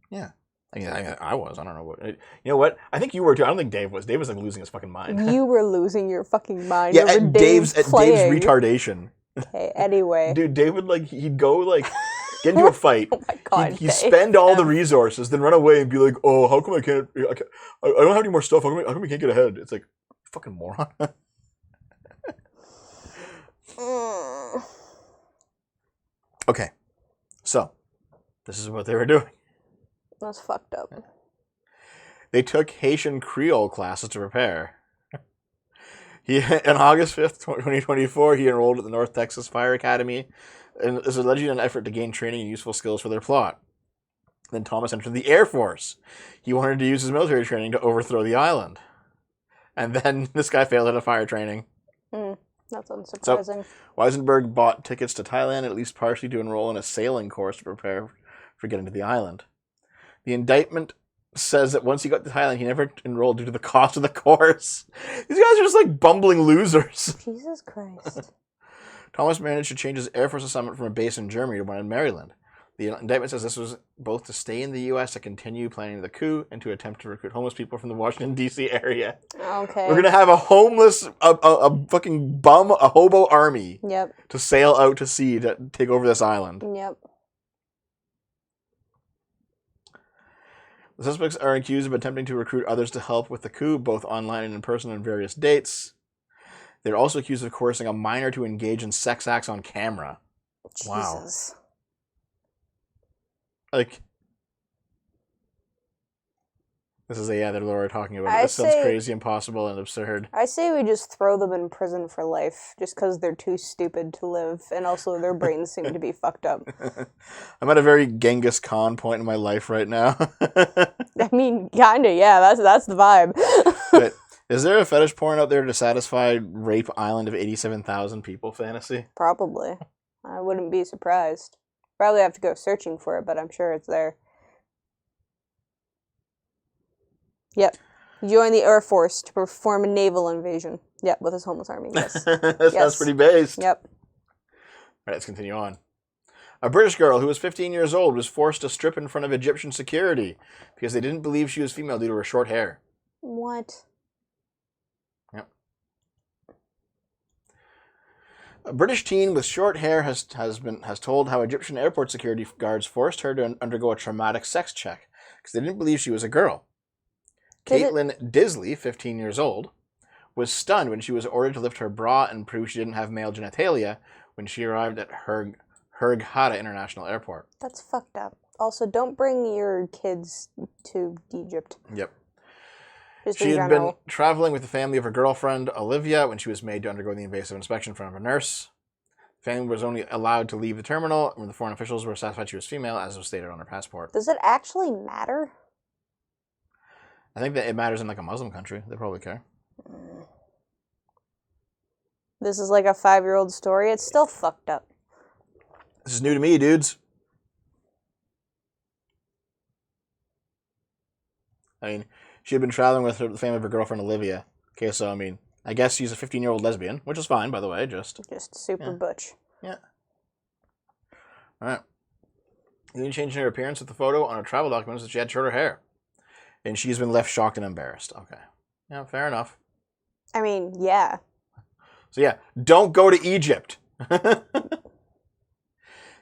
Yeah. I was. I don't know what. You know what? I think you were too. I don't think Dave was. Dave was like losing his fucking mind. You were losing your fucking mind Yeah, over at Dave's playing. retardation. Okay, anyway. Dude, David he'd go get into a fight. Oh my god, He'd Dave. spend all the resources, then run away and be like, "Oh, how come I don't have any more stuff. How come we can't get ahead?" It's like, fucking moron. Mm. Okay, so this is what they were doing. That's fucked up. They took Haitian Creole classes to prepare. On August 5th, 2024, he enrolled at the North Texas Fire Academy and is allegedly an effort to gain training and useful skills for their plot. Then Thomas entered the Air Force. He wanted to use his military training to overthrow the island. And then this guy failed at a fire training. That's unsurprising. So, Weisenberg bought tickets to Thailand, at least partially to enroll in a sailing course to prepare for getting to the island. The indictment says that once he got to Thailand, he never enrolled due to the cost of the course. These guys are just like bumbling losers. Jesus Christ. Thomas managed to change his Air Force assignment from a base in Germany to one in Maryland. The indictment says this was both to stay in the U.S. to continue planning the coup and to attempt to recruit homeless people from the Washington, D.C. area. Okay. We're going to have a homeless, a fucking bum, a hobo army to sail out to sea to take over this island. Yep. The suspects are accused of attempting to recruit others to help with the coup, both online and in person on various dates. They're also accused of coercing a minor to engage in sex acts on camera. Jesus. Wow. Like, this is they're literally talking about it. This sounds crazy, impossible, and absurd. I say we just throw them in prison for life, just because they're too stupid to live, and also their brains seem to be fucked up. I'm at a very Genghis Khan point in my life right now. I mean, kinda, yeah, that's the vibe. But is there a fetish porn out there to satisfy Rape Island of 87,000 people fantasy? Probably. I wouldn't be surprised. Probably have to go searching for it, but I'm sure it's there. Yep. Join the Air Force to perform a naval invasion. Yep, with his homeless army, yes. That sounds pretty based. Yep. Alright, let's continue on. A British girl who was 15 years old was forced to strip in front of Egyptian security because they didn't believe she was female due to her short hair. What? Yep. A British teen with short hair has told how Egyptian airport security guards forced her to undergo a traumatic sex check because they didn't believe she was a girl. Caitlin Disley, 15 years old, was stunned when she was ordered to lift her bra and prove she didn't have male genitalia when she arrived at Hurghada International Airport. That's fucked up. Also, don't bring your kids to Egypt. Yep. She had been traveling with the family of her girlfriend, Olivia, when she was made to undergo the invasive inspection in front of a nurse. The family was only allowed to leave the terminal when the foreign officials were satisfied she was female, as was stated on her passport. Does it actually matter? I think that it matters in like a Muslim country. They probably care. This is like a 5-year-old story. It's still fucked up. This is new to me, dudes. I mean, she had been traveling with the family of her girlfriend, Olivia. Okay, so, I mean, I guess she's a 15-year-old lesbian, which is fine, by the way, just super butch. Yeah. Alright. Even changing her appearance with the photo on her travel documents that she had shorter hair. And she's been left shocked and embarrassed. Okay. Yeah, fair enough. I mean, yeah. So yeah, don't go to Egypt.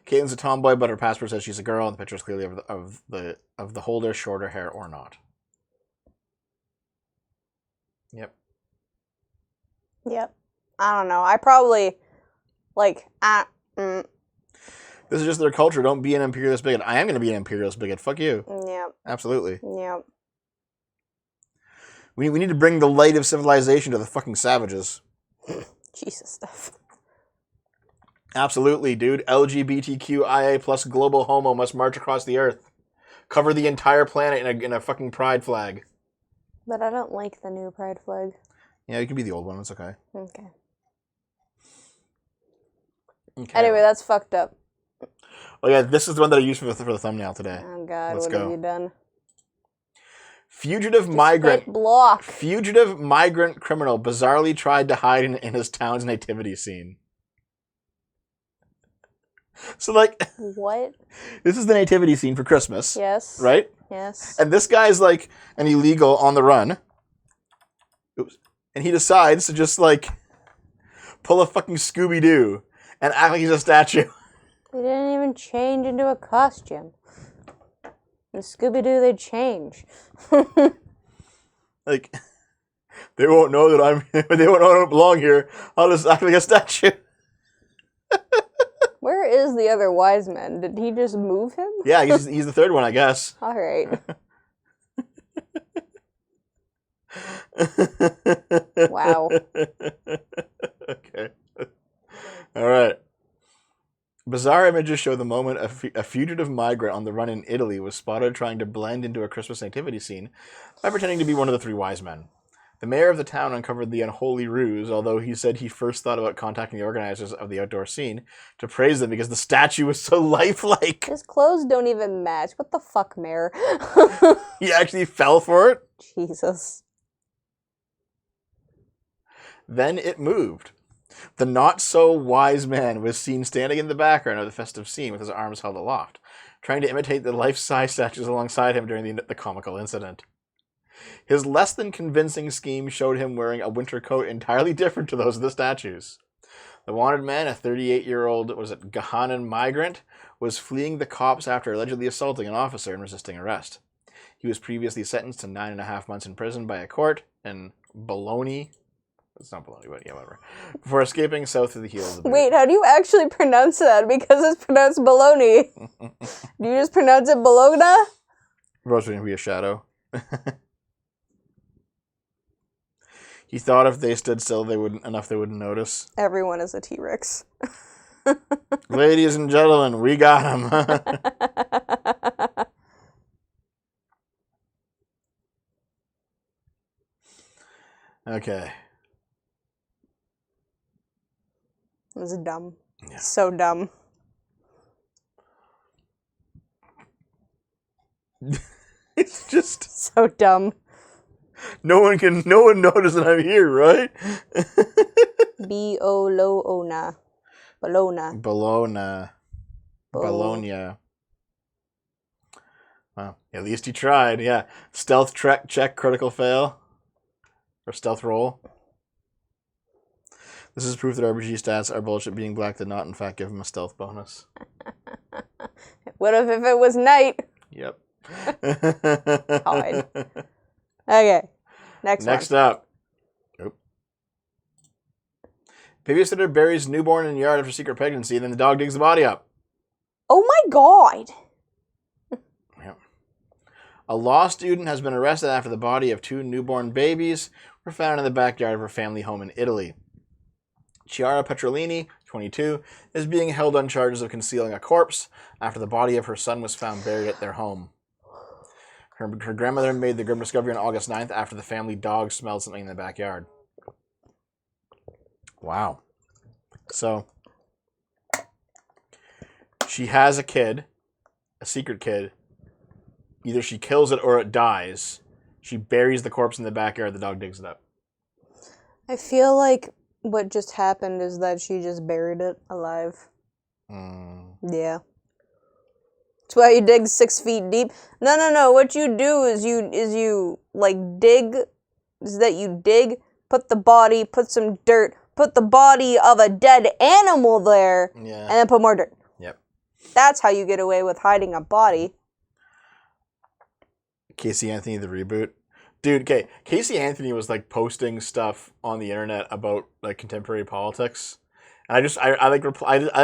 Caitlin's a tomboy, but her passport says she's a girl, and the picture is clearly of the holder, shorter hair or not. Yep. Yep. I don't know. I probably This is just their culture. Don't be an imperialist bigot. I am going to be an imperialist bigot. Fuck you. Yep. Absolutely. Yep. We need to bring the light of civilization to the fucking savages. Jesus stuff. Absolutely, dude. LGBTQIA plus global homo must march across the earth. Cover the entire planet in a fucking pride flag. But I don't like the new pride flag. Yeah, you can be the old one. It's okay. Okay. Anyway, that's fucked up. Oh yeah, this is the one that I used for the thumbnail today. Oh God, Let's what go. have you done? Fugitive migrant criminal bizarrely tried to hide in his town's nativity scene. So like, what? This is the nativity scene for Christmas. Yes. Right? Yes. And this guy's like an illegal on the run. Oops. And he decides to just like pull a fucking Scooby-Doo and act like he's a statue. They didn't even change into a costume. In Scooby-Doo, they change. Like, they won't know that they won't know I don't belong here. I'll just act like a statue. Where is the other wise man? Did he just move him? Yeah, he's the third one, I guess. All right. Wow. Okay. All right. Bizarre images show the moment a fugitive migrant on the run in Italy was spotted trying to blend into a Christmas nativity scene by pretending to be one of the three wise men. The mayor of the town uncovered the unholy ruse, although he said he first thought about contacting the organizers of the outdoor scene to praise them because the statue was so lifelike. His clothes don't even match. What the fuck, Mayor? He actually fell for it. Jesus. Then it moved. The not-so-wise man was seen standing in the background of the festive scene with his arms held aloft, trying to imitate the life-size statues alongside him during the comical incident. His less-than-convincing scheme showed him wearing a winter coat entirely different to those of the statues. The wanted man, a 38-year-old, Ghanan migrant, was fleeing the cops after allegedly assaulting an officer and resisting arrest. He was previously sentenced to 9.5 months in prison by a court in Bologna. It's not Bologna, but yeah, whatever. Before escaping south of the heels of the Wait, how do you actually pronounce that? Because it's pronounced Bologna. Do you just pronounce it Bologna? Rose going to be a shadow. He thought if they stood still, they wouldn't notice. Everyone is a T-Rex. Ladies and gentlemen, we got him. Okay. This is dumb. Yeah. So dumb. It's just So dumb. no one notice that I'm here, right? B-O-Lo-O-Na. Bologna. Bologna. Well, at least he tried. Yeah. Stealth check, critical fail. Or stealth roll. This is proof that RPG stats are bullshit. Being black did not, in fact, give him a stealth bonus. What if it was night? Yep. Hide. Okay. Next up. Oop. Babysitter buries newborn in yard after secret pregnancy, and then the dog digs the body up. Oh my god! Yep. A law student has been arrested after the body of 2 newborn babies were found in the backyard of her family home in Italy. Chiara Petrolini, 22, is being held on charges of concealing a corpse after the body of her son was found buried at their home. Her grandmother made the grim discovery on August 9th after the family dog smelled something in the backyard. Wow. So, she has a kid, a secret kid. Either she kills it or it dies. She buries the corpse in the backyard, the dog digs it up. I feel like what just happened is that she just buried it alive. Yeah. That's why you dig 6 feet deep. No. What you do is you like dig. Is that you dig, put the body, put some dirt, put the body of a dead animal there, Yeah. and then put more dirt. Yep. That's how you get away with hiding a body. Casey Anthony, the reboot. Dude, okay, Casey Anthony was like posting stuff on the internet about like contemporary politics. And I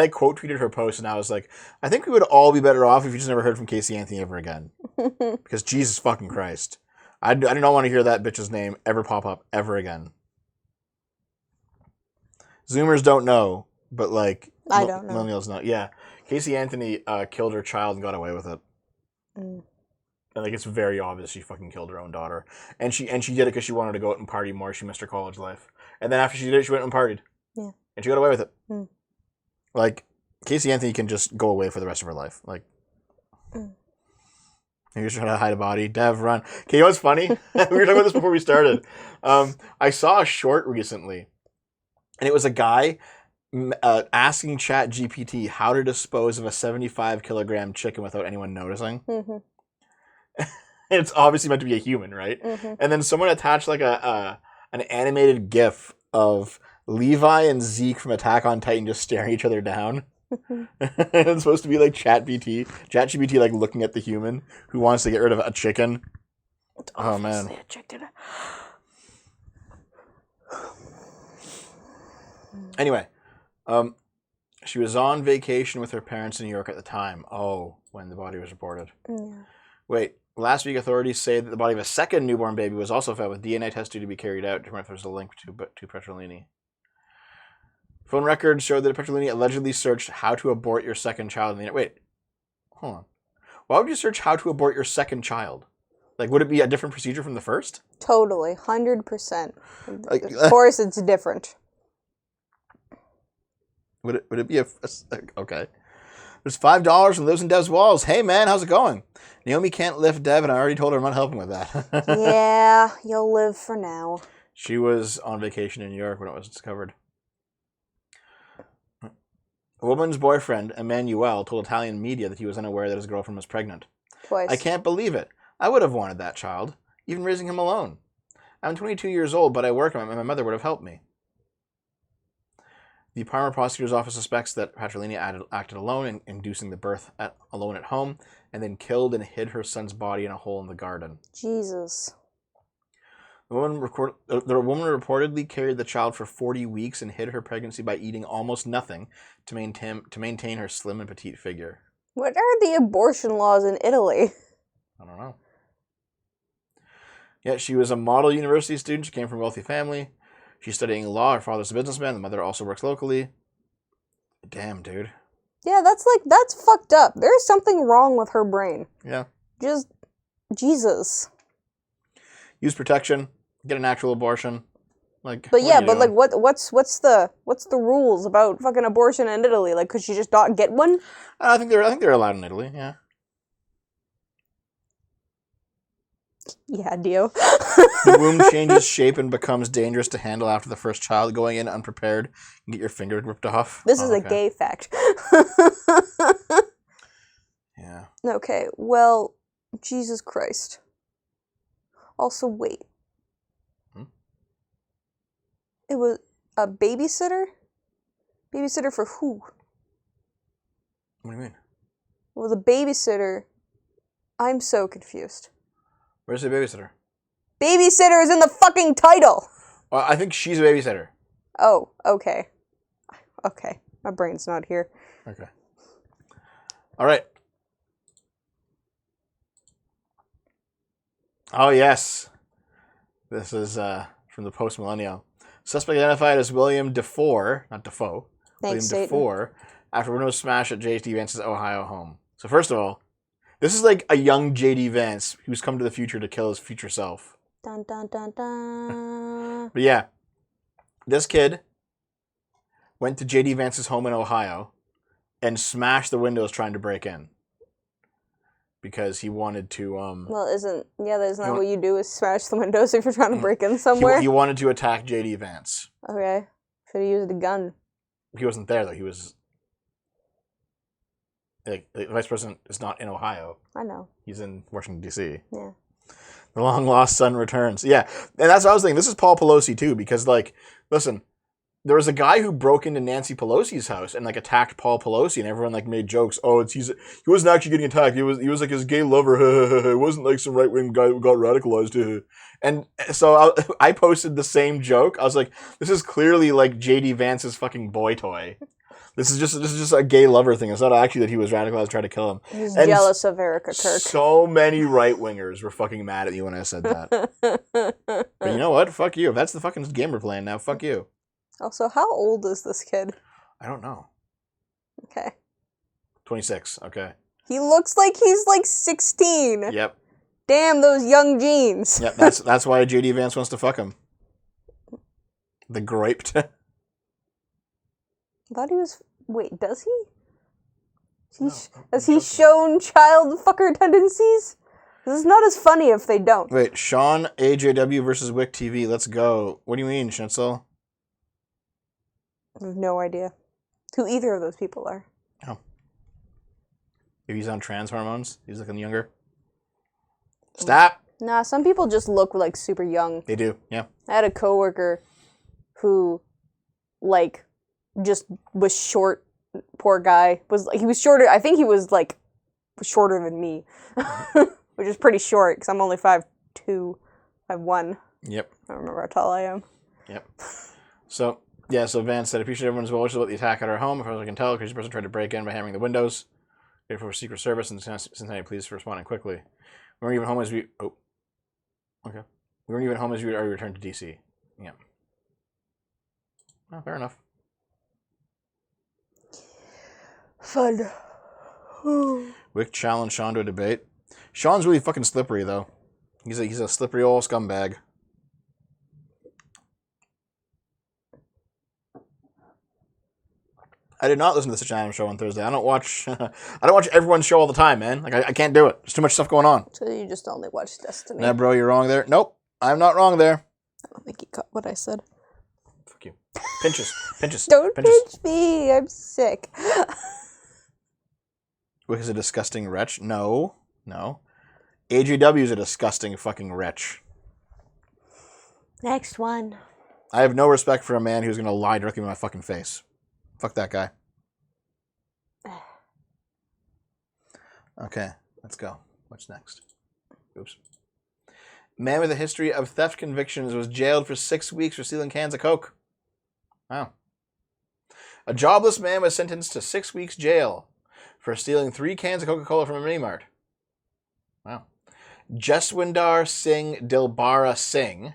quote tweeted her post, and I was like, I think we would all be better off if you just never heard from Casey Anthony ever again. Because Jesus fucking Christ. I do not want to hear that bitch's name ever pop up ever again. Zoomers don't know, but like I don't know. millennials know. Yeah. Casey Anthony killed her child and got away with it. And like it's very obvious she fucking killed her own daughter, and she did it because she wanted to go out and party more. She missed her college life, and then after she did it, she went and partied. Yeah, and she got away with it. Like Casey Anthony can just go away for the rest of her life. Like he was trying to hide a body. Dev, run. Okay, you know what's funny? We were talking about this before we started. I saw a short recently, and it was a guy asking ChatGPT how to dispose of a 75-kilogram chicken without anyone noticing. It's obviously meant to be a human, right? And then someone attached like an animated GIF of Levi and Zeke from Attack on Titan just staring each other down. And it's supposed to be like ChatGPT like looking at the human who wants to get rid of a chicken. Oh man. A chicken. Anyway, She was on vacation with her parents in New York at the time. Oh, when the body was reported. Yeah. Wait, last week authorities say that the body of a second newborn baby was also found with DNA testing to be carried out to determine if there was a link to Petrolini. Phone records showed that Petrolini allegedly searched how to abort your second child on the internet. Wait, hold on. Why would you search how to abort your second child? Like, would it be a different procedure from the first? Totally, 100%. Like, Of course, it's different. Would it be okay? There's $5 and lives in Dev's walls. Hey man, how's it going? Naomi can't lift Dev, and I already told her I'm not helping with that. Yeah, you'll live for now. She was on vacation in New York when it was discovered. A woman's boyfriend, Emmanuel, told Italian media that he was unaware that his girlfriend was pregnant. Twice. I can't believe it. I would have wanted that child, even raising him alone. I'm 22 years old, but I work and my mother would have helped me. The Parma prosecutor's office suspects that Petrolini acted alone in inducing the birth alone at home, and then killed and hid her son's body in a hole in the garden. Jesus. The woman reportedly carried the child for 40 weeks and hid her pregnancy by eating almost nothing to maintain her slim and petite figure. What are the abortion laws in Italy? I don't know. Yeah, she was a model university student. She came from a wealthy family. She's studying law. Her father's a businessman. The mother also works locally. Damn, dude. Yeah, that's fucked up. There's something wrong with her brain. Yeah. Just, Jesus. Use protection. Get an actual abortion. Like. But yeah, but doing? like, what's the rules about fucking abortion in Italy? Like, could she just not get one? I think they're allowed in Italy. Yeah. Yeah, Dio. The womb changes shape and becomes dangerous to handle after the first child. Going in unprepared and get your finger ripped off. This is a gay fact. Yeah. Okay, well, Jesus Christ. Also, wait. It was a babysitter? Babysitter for who? What do you mean? Well, the babysitter. I'm so confused. Where's the babysitter? Babysitter is in the fucking title! Well, I think she's a babysitter. Oh, okay. Okay, my brain's not here. Okay. All right. Oh, yes. This is from the Post-Millennial. Suspect identified as William Defoe, not Defoe. Thanks, William Satan. Defoe, after window smash at J.D. Vance's Ohio home. So first of all, this is like a young J.D. Vance who's come to the future to kill his future self. Dun dun dun dun. But yeah, this kid went to J.D. Vance's home in Ohio and smashed the windows trying to break in. Because he wanted to... Well, isn't that what you do, is smash the windows if you're trying to break in somewhere? He wanted to attack J.D. Vance. Okay. Should have used a gun. He wasn't there, though. He was... Like, the vice president is not in Ohio. I know. He's in Washington, D.C. Yeah. The long-lost son returns. Yeah, and that's what I was thinking. This is Paul Pelosi, too, because, like, listen... There was a guy who broke into Nancy Pelosi's house and like attacked Paul Pelosi, and everyone like made jokes. Oh, he wasn't actually getting attacked. He was like his gay lover. It wasn't like some right wing guy who got radicalized. And so I posted the same joke. I was like, this is clearly like JD Vance's fucking boy toy. This is just a gay lover thing. It's not actually that he was radicalized, trying to kill him. He's jealous of Erica Kirk. So many right wingers were fucking mad at you when I said that. But you know what? Fuck you. If that's the fucking game we're playing now, fuck you. Also, how old is this kid? I don't know. Okay. 26. Okay. He looks like he's like 16. Yep. Damn those young genes. Yep. That's why JD Vance wants to fuck him. The griped. I thought he was. Wait, does he? Has he shown child fucker tendencies? This is not as funny if they don't. Wait, Sean AJW versus Wick TV. Let's go. What do you mean, Schnitzel? I have no idea who either of those people are. Oh. If he's on trans hormones, he's looking younger. Stop! Nah, some people just look like super young. They do, yeah. I had a coworker who, like, just was short. Poor guy. He was shorter. I think he was, like, shorter than me. Which is pretty short, because I'm only 5'2", 5'1". Yep. I don't remember how tall I am. Yep. So... Yeah, so Vance said, appreciate everyone's well wishes about the attack at our home. As far as I can tell, a crazy person tried to break in by hammering the windows. Wait for Secret Service and Cincinnati Police for responding quickly. We weren't even home as we... Oh. Okay. We weren't even home as we already returned to D.C. Yeah. Oh, fair enough. Fun. Wick challenged Sean to a debate. Sean's really fucking slippery, though. He's a slippery old scumbag. I did not listen to the Such an Adam show on Thursday. I don't watch everyone's show all the time, man. Like I can't do it. There's too much stuff going on. So you just only watch Destiny. Nah, bro, you're wrong there. Nope, I'm not wrong there. I don't think you caught what I said. Fuck you. Pinches. Don't pinch me. I'm sick. Wick is a disgusting wretch. No. AJW is a disgusting fucking wretch. Next one. I have no respect for a man who's going to lie directly in my fucking face. Fuck that guy. Okay, let's go. What's next? Oops. Man with a history of theft convictions was jailed for 6 weeks for stealing cans of Coke. Wow. A jobless man was sentenced to 6 weeks jail for stealing 3 cans of Coca-Cola from a mini-mart. Wow. Jaswinder Singh Dilbara Singh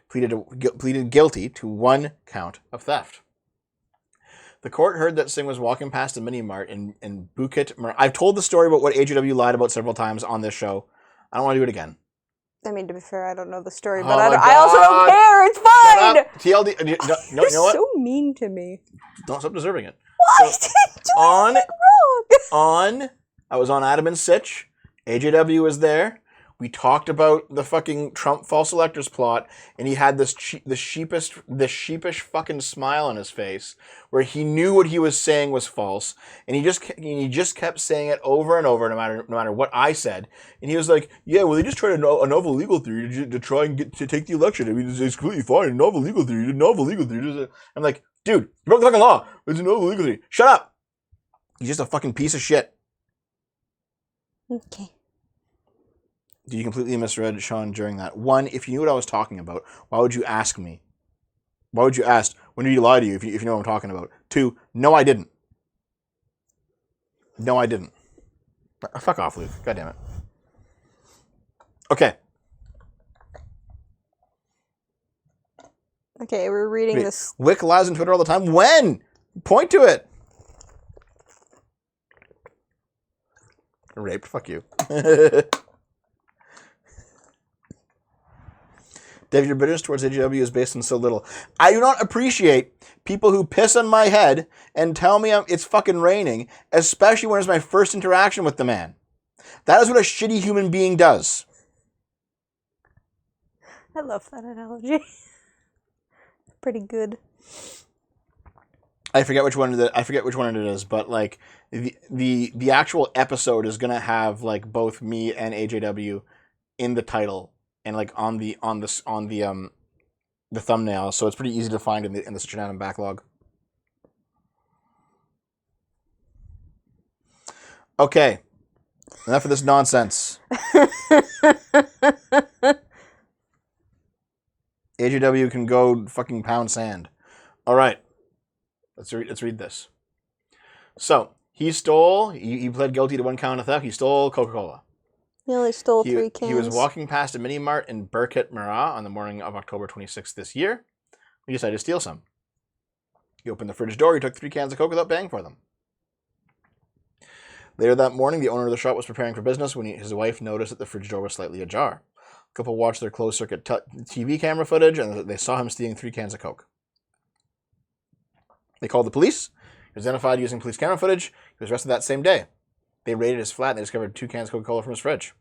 pleaded guilty to 1 count of theft. The court heard that Singh was walking past a mini-mart in Bukit. I've told the story about what AJW lied about several times on this show. I don't want to do it again. I mean, to be fair, I don't know the story, Oh but my I also don't care. It's fine. Shut up. TLD. No, you know what? So mean to me. Don't stop deserving it. Why did you do wrong? I was on Adam and Sitch. AJW was there. We talked about the fucking Trump false electors plot, and he had this sheepish fucking smile on his face, where he knew what he was saying was false, and he just kept saying it over and over, no matter what I said. And he was like, "Yeah, well, they just tried a novel legal theory to try and take the election. I mean, it's completely fine. A novel legal theory. I'm like, dude, you broke the fucking law. It's a novel legal theory. Shut up. He's just a fucking piece of shit." Okay. You completely misread Sean during that. 1, if you knew what I was talking about, why would you ask me? Why would you ask, when did he lie to you if you know what I'm talking about? 2, no, I didn't. No, I didn't. Fuck off, Luke. God damn it. Okay. Okay, we're reading this. Wick lies on Twitter all the time. When? Point to it. Raped. Fuck you. David, your bitterness towards AJW is based on so little. I do not appreciate people who piss on my head and tell me it's fucking raining, especially when it's my first interaction with the man. That is what a shitty human being does. I love that analogy. Pretty good. I forget which one it is, but like the actual episode is gonna have like both me and AJW in the title and like on the thumbnail, so it's pretty easy to find in the Such an Adam backlog. Okay, enough of this nonsense. AJW can go fucking pound sand. All right, let's read this. So he pled guilty to 1 count of theft. He stole Coca-Cola. He only stole 3 cans. He was walking past a mini-mart in Bukit Merah on the morning of October 26th this year. He decided to steal some. He opened the fridge door. He took 3 cans of Coke without paying for them. Later that morning, the owner of the shop was preparing for business when his wife noticed that the fridge door was slightly ajar. The couple watched their closed-circuit TV camera footage, and they saw him stealing 3 cans of Coke. They called the police. He was identified using police camera footage. He was arrested that same day. They raided his flat and they discovered 2 cans of Coca-Cola from his fridge.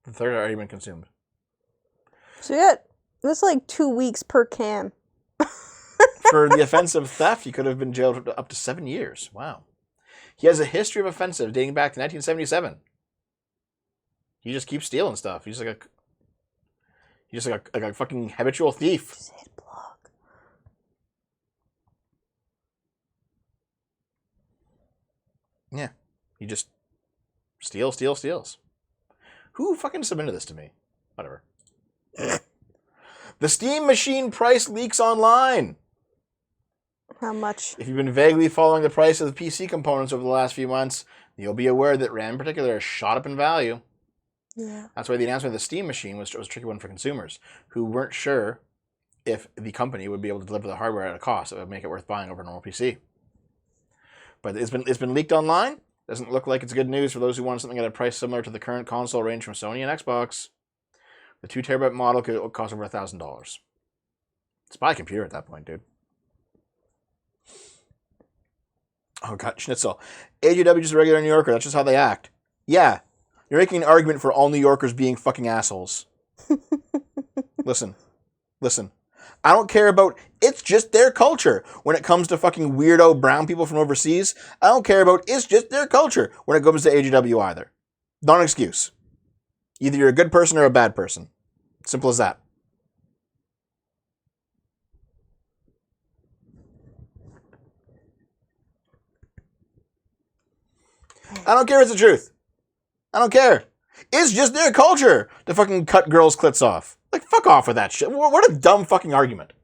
The third had already been consumed. So yeah, that's like 2 weeks per can. For the offense of theft, he could have been jailed for up to 7 years. Wow. He has a history of offensive dating back to 1977. He just keeps stealing stuff. He's like a fucking habitual thief. Just hit block. Yeah. He just steals. Who fucking submitted this to me? Whatever. The Steam Machine price leaks online. How much? If you've been vaguely following the price of the PC components over the last few months, you'll be aware that RAM in particular has shot up in value. Yeah. That's why the announcement of the Steam Machine was a tricky one for consumers who weren't sure if the company would be able to deliver the hardware at a cost that would make it worth buying over a normal PC. But it's been leaked online. Doesn't look like it's good news for those who want something at a price similar to the current console range from Sony and Xbox. The 2 terabyte model could cost over $1,000. It's buy a computer at that point, dude. Oh god, Schnitzel. AGW is a regular New Yorker. That's just how they act. Yeah, you're making an argument for all New Yorkers being fucking assholes. Listen. I don't care about, it's just their culture when it comes to fucking weirdo brown people from overseas. I don't care about, it's just their culture when it comes to AGW either. Not an excuse. Either you're a good person or a bad person. Simple as that. I don't care if it's the truth. I don't care. It's just their culture to fucking cut girls' clits off. Like, fuck off with that shit. What a dumb fucking argument.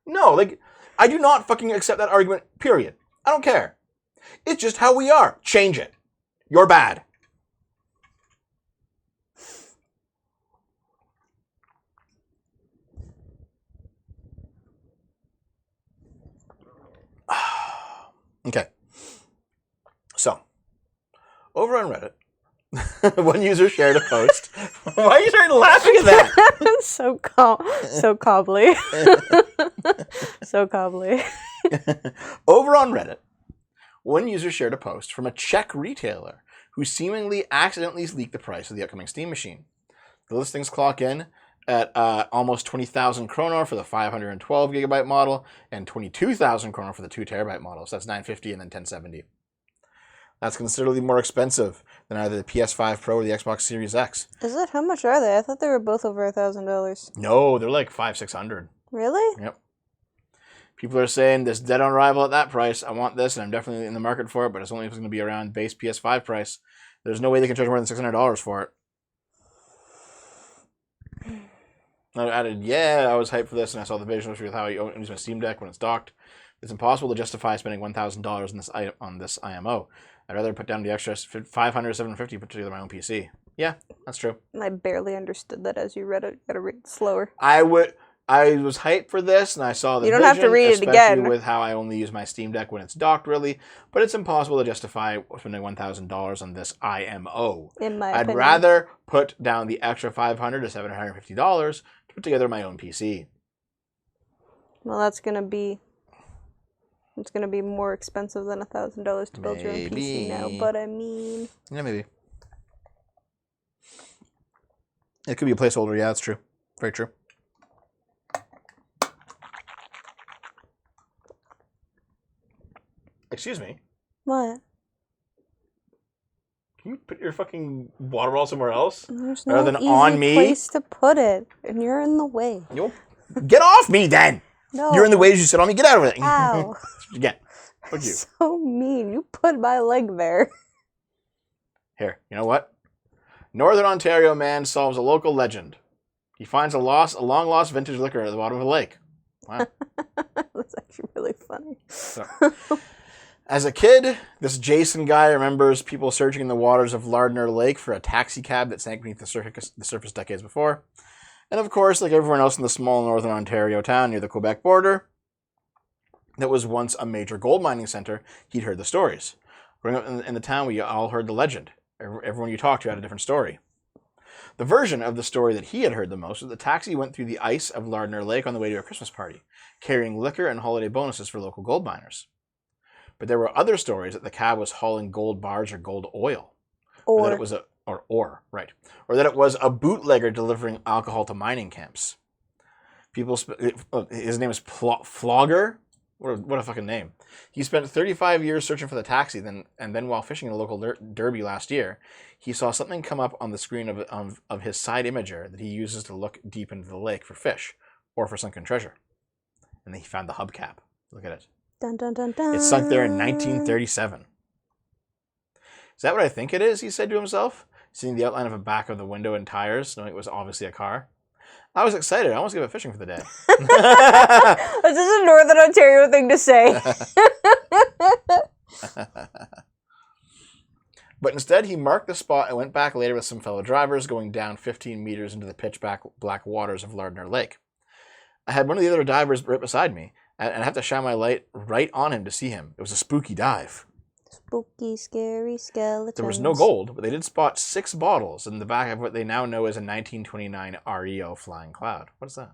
No, like, I do not fucking accept that argument, period. I don't care. It's just how we are. Change it. You're bad. Okay. So, over on Reddit, one user shared a post. Why are you starting laughing at that? so cobbly. So cobbly. Over on Reddit, one user shared a post from a Czech retailer who seemingly accidentally leaked the price of the upcoming Steam Machine. The listings clock in at almost 20,000 kronor for the 512 gigabyte model and 22,000 kronor for the 2 terabyte model. So that's 950 and then 1070. That's considerably more expensive than either the PS5 Pro or the Xbox Series X. Is it? How much are they? I thought they were both over $1,000. No, they're like $500-600. Really? Yep. People are saying this dead on arrival at that price. I want this, and I'm definitely in the market for it, but it's only going to be around base PS5 price. There's no way they can charge more than $600 for it. I added, I was hyped for this, and I saw the visuals with how I use my Steam Deck when it's docked. It's impossible to justify spending $1,000 on this IMO. I'd rather put down the extra $500, $750 to put together my own PC. Yeah, that's true. I barely understood that as you read it. Gotta read it slower. I was hyped for this, and I saw the You don't have to read it again. With how I only use my Steam Deck when it's docked, really. But it's impossible to justify spending $1,000 on this IMO. In my I'd opinion. rather put down the extra $500 to $750 to put together my own PC. Well, it's gonna be more expensive than $1,000 to build your own PC now. But I mean, yeah, maybe. It could be a placeholder. Yeah, that's true. Very true. Excuse me. what? Can you put your fucking water bottle somewhere else? There's Rather no than on me? place to put it, and you're in the way. Yo, get off me then! No. You're in the way as you sit on me. Get out of it. Ow. That's what you get. Fuck you. So mean. You put my leg there. Here, you know what? Northern Ontario man solves a local legend. He finds a long-lost vintage liquor at the bottom of a lake. Wow. That's actually really funny. So, as a kid, this Jason guy remembers people searching in the waters of Lardner Lake for a taxi cab that sank beneath the surface decades before. And of course, like everyone else in the small northern Ontario town near the Quebec border, that was once a major gold mining center, he'd heard the stories. Growing up in the town, we all heard the legend. Everyone you talked to had a different story. The version of the story that he had heard the most was the taxi went through the ice of Lardner Lake on the way to a Christmas party, carrying liquor and holiday bonuses for local gold miners. But there were other stories that the cab was hauling gold bars or gold oil. Or that it was or that it was a bootlegger delivering alcohol to mining camps. His name is Flogger. What a fucking name. He spent 35 years searching for the taxi, and then while fishing in a local derby last year, he saw something come up on the screen of his side imager that he uses to look deep into the lake for fish or for sunken treasure. And then he found the hubcap. Look at it. Dun, dun, dun, dun. It sunk there in 1937. Is that what I think it is? He said to himself, seeing the outline of a back of the window and tires, knowing it was obviously a car. I was excited. I almost gave up fishing for the day. This is a Northern Ontario thing to say. But instead, he marked the spot and went back later with some fellow drivers, going down 15 meters into the pitch black waters of Lardner Lake. I had one of the other divers right beside me, and I have to shine my light right on him to see him. It was a spooky dive. Spooky, scary skeletons. There was no gold, but they did spot 6 bottles in the back of what they now know as a 1929 REO Flying Cloud. What is that?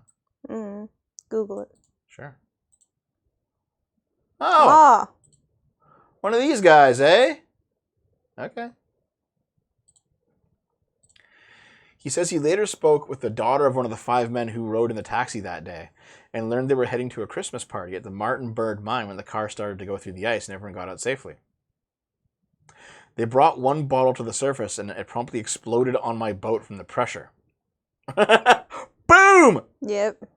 Google it. Sure. Oh! One of these guys, eh? Okay. He says he later spoke with the daughter of one of the 5 men who rode in the taxi that day and learned they were heading to a Christmas party at the Martin Bird mine when the car started to go through the ice and everyone got out safely. They brought 1 bottle to the surface and it promptly exploded on my boat from the pressure. Boom! Yep.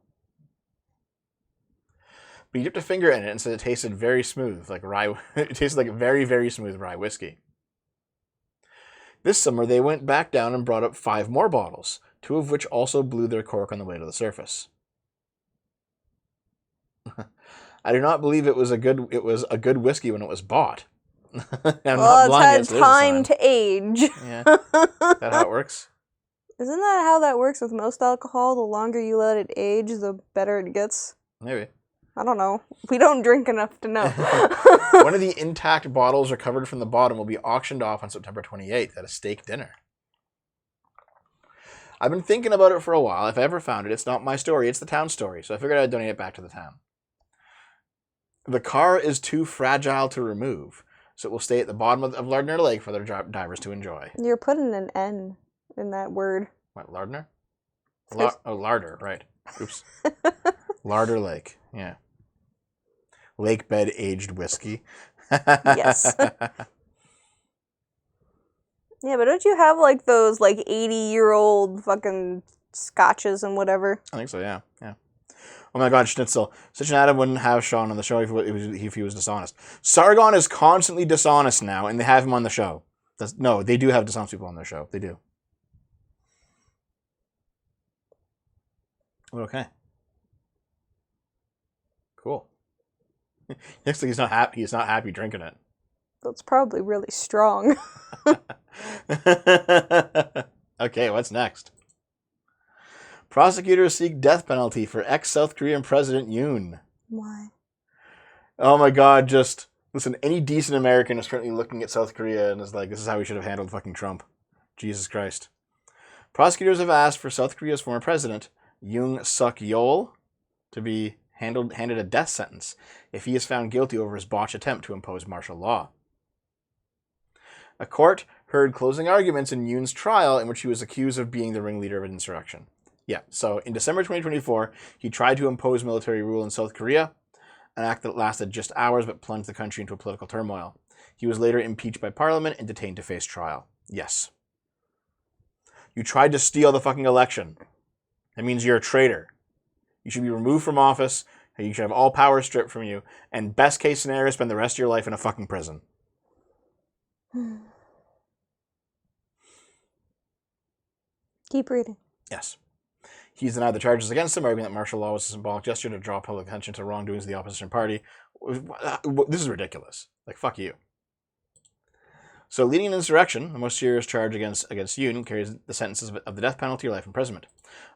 But he dipped a finger in it and said it tasted very smooth, like rye. It tasted like very, very smooth rye whiskey. This summer, they went back down and brought up 5 more bottles, 2 of which also blew their cork on the way to the surface. I do not believe it was a good whiskey when it was bought. Well, it's had time to age. Yeah, that's how it works. Isn't that how that works with most alcohol? The longer you let it age, the better it gets. Maybe. I don't know. We don't drink enough to know. One of the intact bottles recovered from the bottom will be auctioned off on September 28th at a steak dinner. I've been thinking about it for a while. If I ever found it, it's not my story, it's the town's story, so I figured I'd donate it back to the town. The car is too fragile to remove, so it will stay at the bottom of Lardner Lake for other divers to enjoy. You're putting an N in that word. What, Lardner? Larder, right. Oops. Larder Lake, yeah. Lake bed aged whiskey. Yes. Yeah, but don't you have like those like 80-year-old fucking scotches and whatever? I think so, yeah. Oh my god, Schnitzel. Such an Adam wouldn't have Sean on the show if he was dishonest. Sargon is constantly dishonest now, and they have him on the show. No, they do have dishonest people on their show. They do. Okay. Cool. Looks like he's not happy. He's not happy drinking it. That's probably really strong. Okay, what's next? Prosecutors seek death penalty for ex-South Korean President Yoon. Why? Oh my god, just listen, any decent American is currently looking at South Korea and is like, this is how we should have handled fucking Trump. Jesus Christ. Prosecutors have asked for South Korea's former president, Yoon Suk-yeol, to be handed a death sentence if he is found guilty over his botched attempt to impose martial law. A court heard closing arguments in Yoon's trial in which he was accused of being the ringleader of an insurrection. Yeah, so in December 2024, he tried to impose military rule in South Korea, an act that lasted just hours but plunged the country into a political turmoil. He was later impeached by parliament and detained to face trial. Yes. You tried to steal the fucking election. That means you're a traitor. You should be removed from office, and you should have all power stripped from you, and best case scenario, spend the rest of your life in a fucking prison. Keep reading. Yes. He's denied the charges against him, arguing that martial law was a symbolic gesture to draw public attention to wrongdoings of the opposition party. This is ridiculous. Like, fuck you. So, leading an insurrection, the most serious charge against Yoon, carries the sentences of the death penalty or life imprisonment.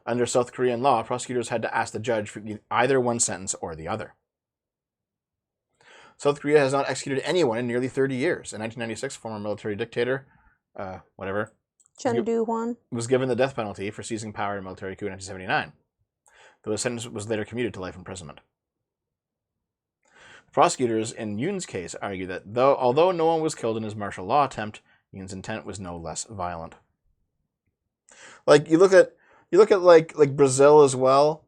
Under South Korean law, prosecutors had to ask the judge for either one sentence or the other. South Korea has not executed anyone in nearly 30 years. In 1996, former military dictator, Chun Doo-hwan was given the death penalty for seizing power in a military coup in 1979, though the sentence was later commuted to life imprisonment. Prosecutors in Yoon's case argue that although no one was killed in his martial law attempt, Yoon's intent was no less violent. Like you look at like Brazil as well.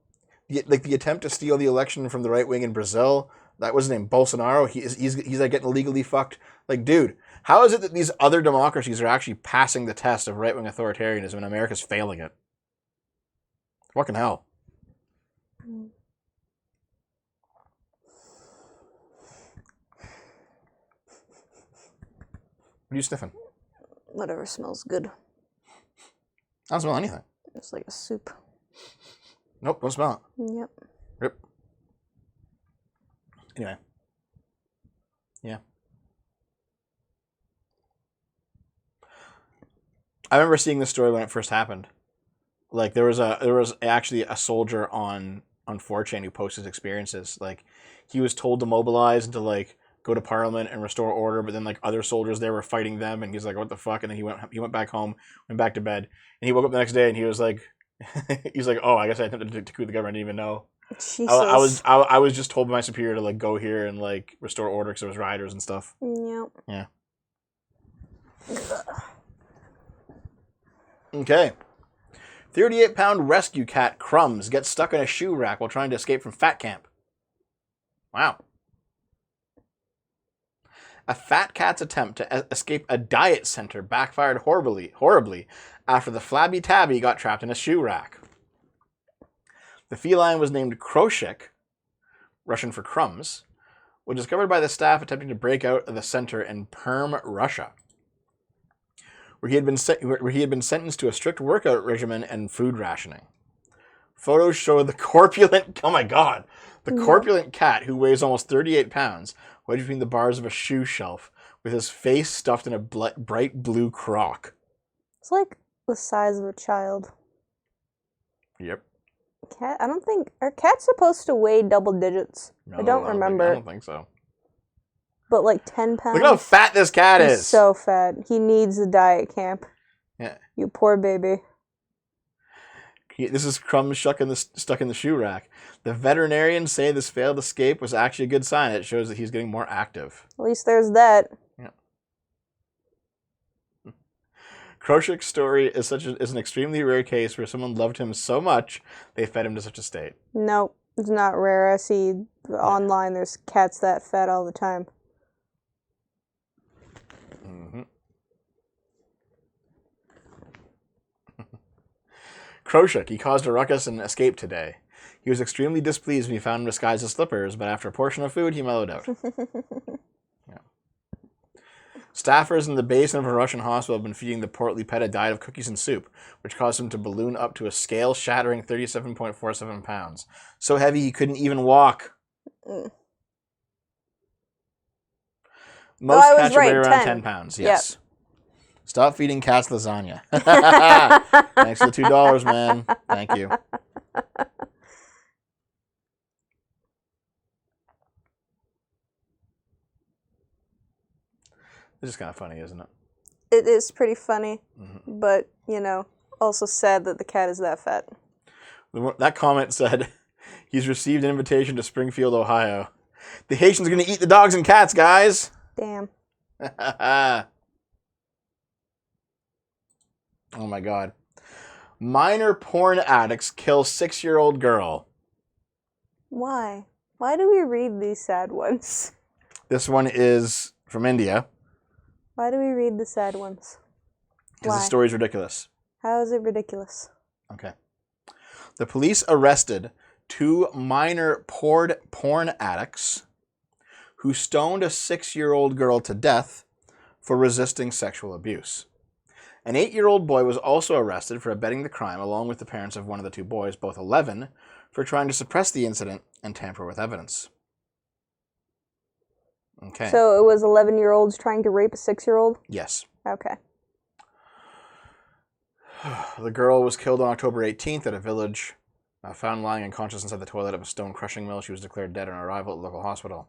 Like the attempt to steal the election from the right wing in Brazil, that was named Bolsonaro. He's like getting illegally fucked. Like, dude, how is it that these other democracies are actually passing the test of right wing authoritarianism and America's failing it? Fucking hell. What are you sniffing? Whatever smells good. I don't smell anything. It's like a soup. Nope, don't smell it. Yep. Rip. Anyway. Yeah. I remember seeing this story when it first happened. Like there was actually a soldier on 4chan who posted his experiences. Like he was told to mobilize and to like go to Parliament and restore order, but then like other soldiers there were fighting them, and he's like, "What the fuck?" And then he went back home, went back to bed, and he woke up the next day and he was like, "Oh, I guess I attempted to coup the government. I didn't even know. Jesus. I was just told by my superior to like go here and like restore order because there was rioters and stuff." Yep. Yeah. Okay. 38-pound rescue cat Crumbs gets stuck in a shoe rack while trying to escape from fat camp. Wow. A fat cat's attempt to escape a diet center backfired horribly after the flabby tabby got trapped in a shoe rack. The feline was named Kroshik, Russian for crumbs, was discovered by the staff attempting to break out of the center in Perm, Russia, where he had been sentenced to a strict workout regimen and food rationing. Photos show the corpulent cat, who weighs almost 38 pounds, wedged between the bars of a shoe shelf, with his face stuffed in a bright blue crock. It's like the size of a child. Yep. Cat? I don't think... Are cats supposed to weigh double digits? No, I don't remember. I don't think so. But like 10 pounds? Look how fat this cat He's is. so fat. He needs a diet camp. Yeah. You poor baby. This is Crumbs stuck in the shoe rack. The veterinarians say this failed escape was actually a good sign. It shows that he's getting more active. At least there's that. Yeah. Kroshik's story is an extremely rare case where someone loved him so much they fed him to such a state. Nope, it's not rare. I see online there's cats that fat all the time. Mm-hmm. Kroshik, he caused a ruckus and escaped today. He was extremely displeased when he found him disguised as slippers, but after a portion of food, he mellowed out. Yeah. Staffers in the basement of a Russian hospital have been feeding the portly pet a diet of cookies and soup, which caused him to balloon up to a scale-shattering 37.47 pounds. So heavy he couldn't even walk. Most cats weigh around 10 pounds, yes. Yep. Stop feeding cats lasagna. Thanks for the $2, man. Thank you. This is kind of funny, isn't it? It is pretty funny, but, you know, also sad that the cat is that fat. That comment said, he's received an invitation to Springfield, Ohio. The Haitians are going to eat the dogs and cats, guys. Damn. Oh my god. Minor porn addicts kill 6-year-old girl. Why? Why do we read these sad ones? This one is from India. Why do we read the sad ones? Because the story's ridiculous. How is it ridiculous? Okay. The police arrested 2 minor porn addicts who stoned a 6-year-old girl to death for resisting sexual abuse. An 8-year-old boy was also arrested for abetting the crime, along with the parents of one of the 2 boys, both 11, for trying to suppress the incident and tamper with evidence. Okay. So it was 11-year-olds trying to rape a 6-year-old? Yes. Okay. The girl was killed on October 18th at a village, found lying unconscious inside the toilet of a stone crushing mill. She was declared dead on arrival at the local hospital.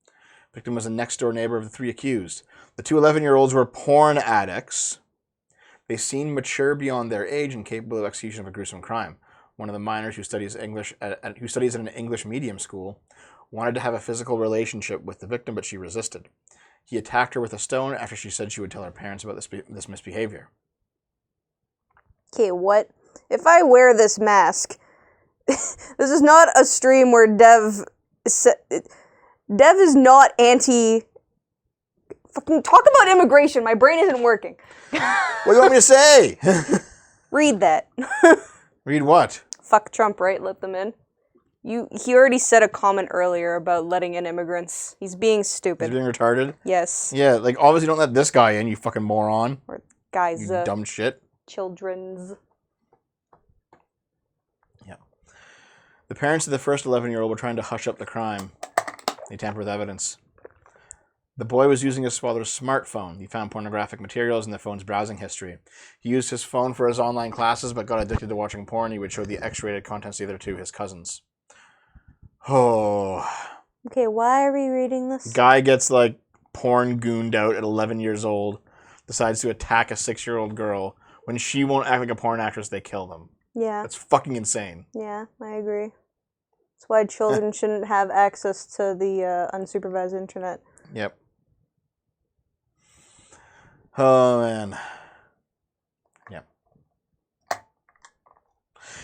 The victim was a next-door neighbor of the 3 accused. The 2 11-year-olds were porn addicts. They seemed mature beyond their age and capable of execution of a gruesome crime. One of the minors who studies English at an English medium school wanted to have a physical relationship with the victim, but she resisted. He attacked her with a stone after she said she would tell her parents about this misbehavior. Okay, what? If I wear this mask, this is not a stream where Dev is not anti... Fucking talk about immigration. My brain isn't working. What do you want me to say? Read that. Read what? Fuck Trump, right? Let them in. He already said a comment earlier about letting in immigrants. He's being stupid. He's being retarded? Yes. Yeah, like, obviously don't let this guy in, you fucking moron. Or guys, you dumb shit. Children's. The parents of the first 11-year-old were trying to hush up the crime. They tampered with evidence. The boy was using his father's smartphone. He found pornographic materials in the phone's browsing history. He used his phone for his online classes, but got addicted to watching porn. He would show the X-rated contents either to his cousins. Oh. Okay, why are we reading this? Guy gets, like, porn gooned out at 11 years old. Decides to attack a 6-year-old girl. When she won't act like a porn actress, they kill them. Yeah. That's fucking insane. Yeah, I agree. That's why children shouldn't have access to the unsupervised internet. Yep. Oh, man. Yeah.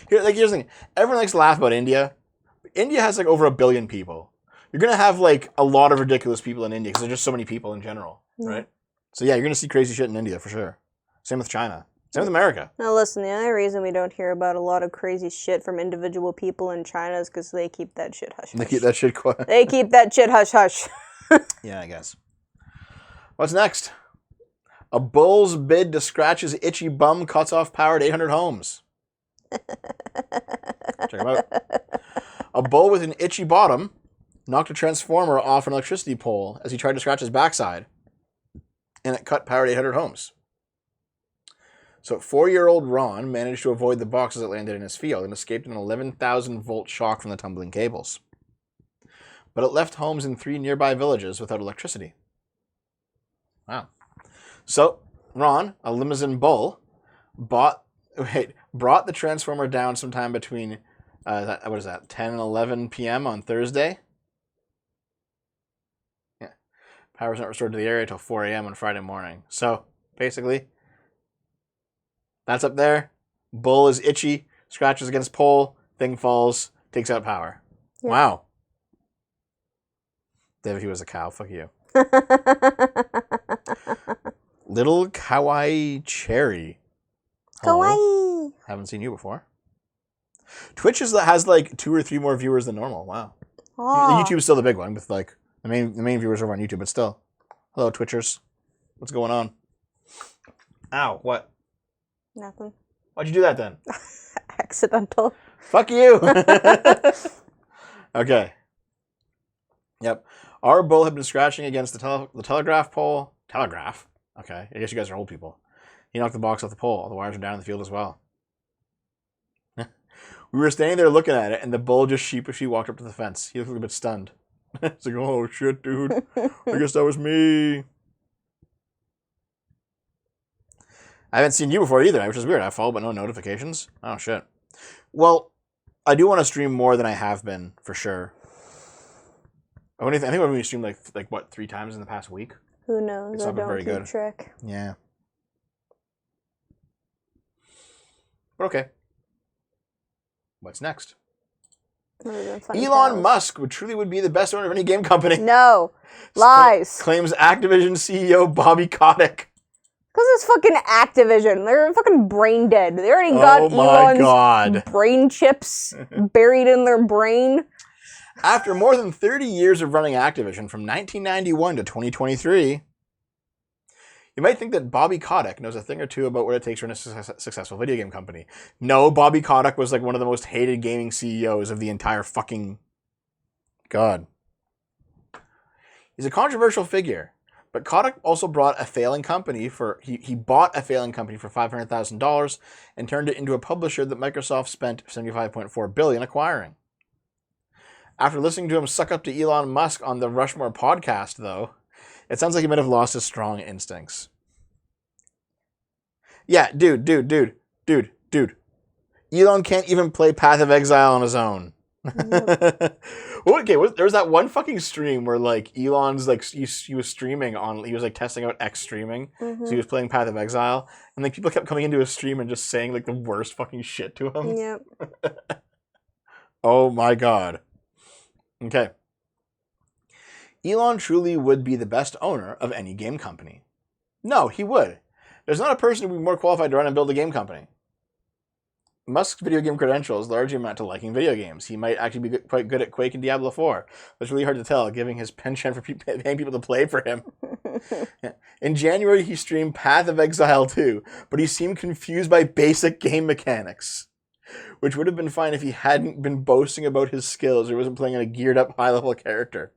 Here's the thing. Everyone likes to laugh about India. India has, like, over 1 billion people. You're going to have, like, a lot of ridiculous people in India because there's just so many people in general, right? So, yeah, you're going to see crazy shit in India for sure. Same with China. Same with America. Now, listen, the only reason we don't hear about a lot of crazy shit from individual people in China is because they keep that shit hush-hush. They keep that shit quiet. They keep that shit hush-hush. Yeah, I guess. What's next? A bull's bid to scratch his itchy bum cuts off power at 800 homes. Check him out. A bull with an itchy bottom knocked a transformer off an electricity pole as he tried to scratch his backside, and it cut power at 800 homes. So 4-year-old Ron managed to avoid the box as it landed in his field and escaped an 11,000-volt shock from the tumbling cables. But it left homes in 3 nearby villages without electricity. Wow. So, Ron, a Limousin bull, brought the transformer down sometime between, 10 and 11 p.m. on Thursday. Yeah. Power was not restored to the area until 4 a.m. on Friday morning. So, basically, that's up there. Bull is itchy, scratches against pole, thing falls, takes out power. Yeah. Wow. David, he was a cow. Fuck you. Little Kawaii Cherry. Hello. Kawaii. Haven't seen you before. Twitch has like 2 or 3 more viewers than normal. Wow. Aww. YouTube is still the big one with like the main viewers over on YouTube, but still. Hello, Twitchers. What's going on? Ow, what? Nothing. Why'd you do that then? Accidental. Fuck you. Okay. Yep. Our bull had been scratching against the telegraph pole. Telegraph? Okay. I guess you guys are old people. He knocked the box off the pole. All the wires are down in the field as well. We were standing there looking at it, and the bull just sheepishly walked up to the fence. He looked a bit stunned. It's like, oh, shit, dude. I guess that was me. I haven't seen you before either, which is weird. I follow, but no notifications. Oh, shit. Well, I do want to stream more than I have been, for sure. I think I've only streamed like what, 3 times in the past week. Who knows? It's I not been don't very keep good. track. Yeah. But okay. What's next? Elon Musk would be the best owner of any game company. No. Lies. Claims Activision CEO Bobby Kotick. Because it's fucking Activision. They're fucking brain dead. They already got Elon's brain chips buried in their brain. After more than 30 years of running Activision from 1991 to 2023, you might think that Bobby Kotick knows a thing or two about what it takes to run a successful video game company. No, Bobby Kotick was like one of the most hated gaming CEOs of the entire fucking... God. He's a controversial figure, but Kotick also brought a failing company for... He bought a failing company for $500,000 and turned it into a publisher that Microsoft spent $75.4 billion acquiring. After listening to him suck up to Elon Musk on the Rushmore podcast, though, it sounds like he might have lost his strong instincts. Yeah, dude. Elon can't even play Path of Exile on his own. Okay, there was that one fucking stream where like Elon's like he was streaming on, he was like testing out X streaming, so he was playing Path of Exile, and like people kept coming into his stream and just saying like the worst fucking shit to him. Yep. Oh my god. Okay. Elon truly would be the best owner of any game company. No, he would. There's not a person who would be more qualified to run and build a game company. Musk's video game credentials largely amount to liking video games. He might actually be quite good at Quake and Diablo 4. It's really hard to tell, given his penchant for paying people to play for him. Yeah. In January, he streamed Path of Exile 2, but he seemed confused by basic game mechanics. which would have been fine if he hadn't been boasting about his skills or wasn't playing a geared up high level character.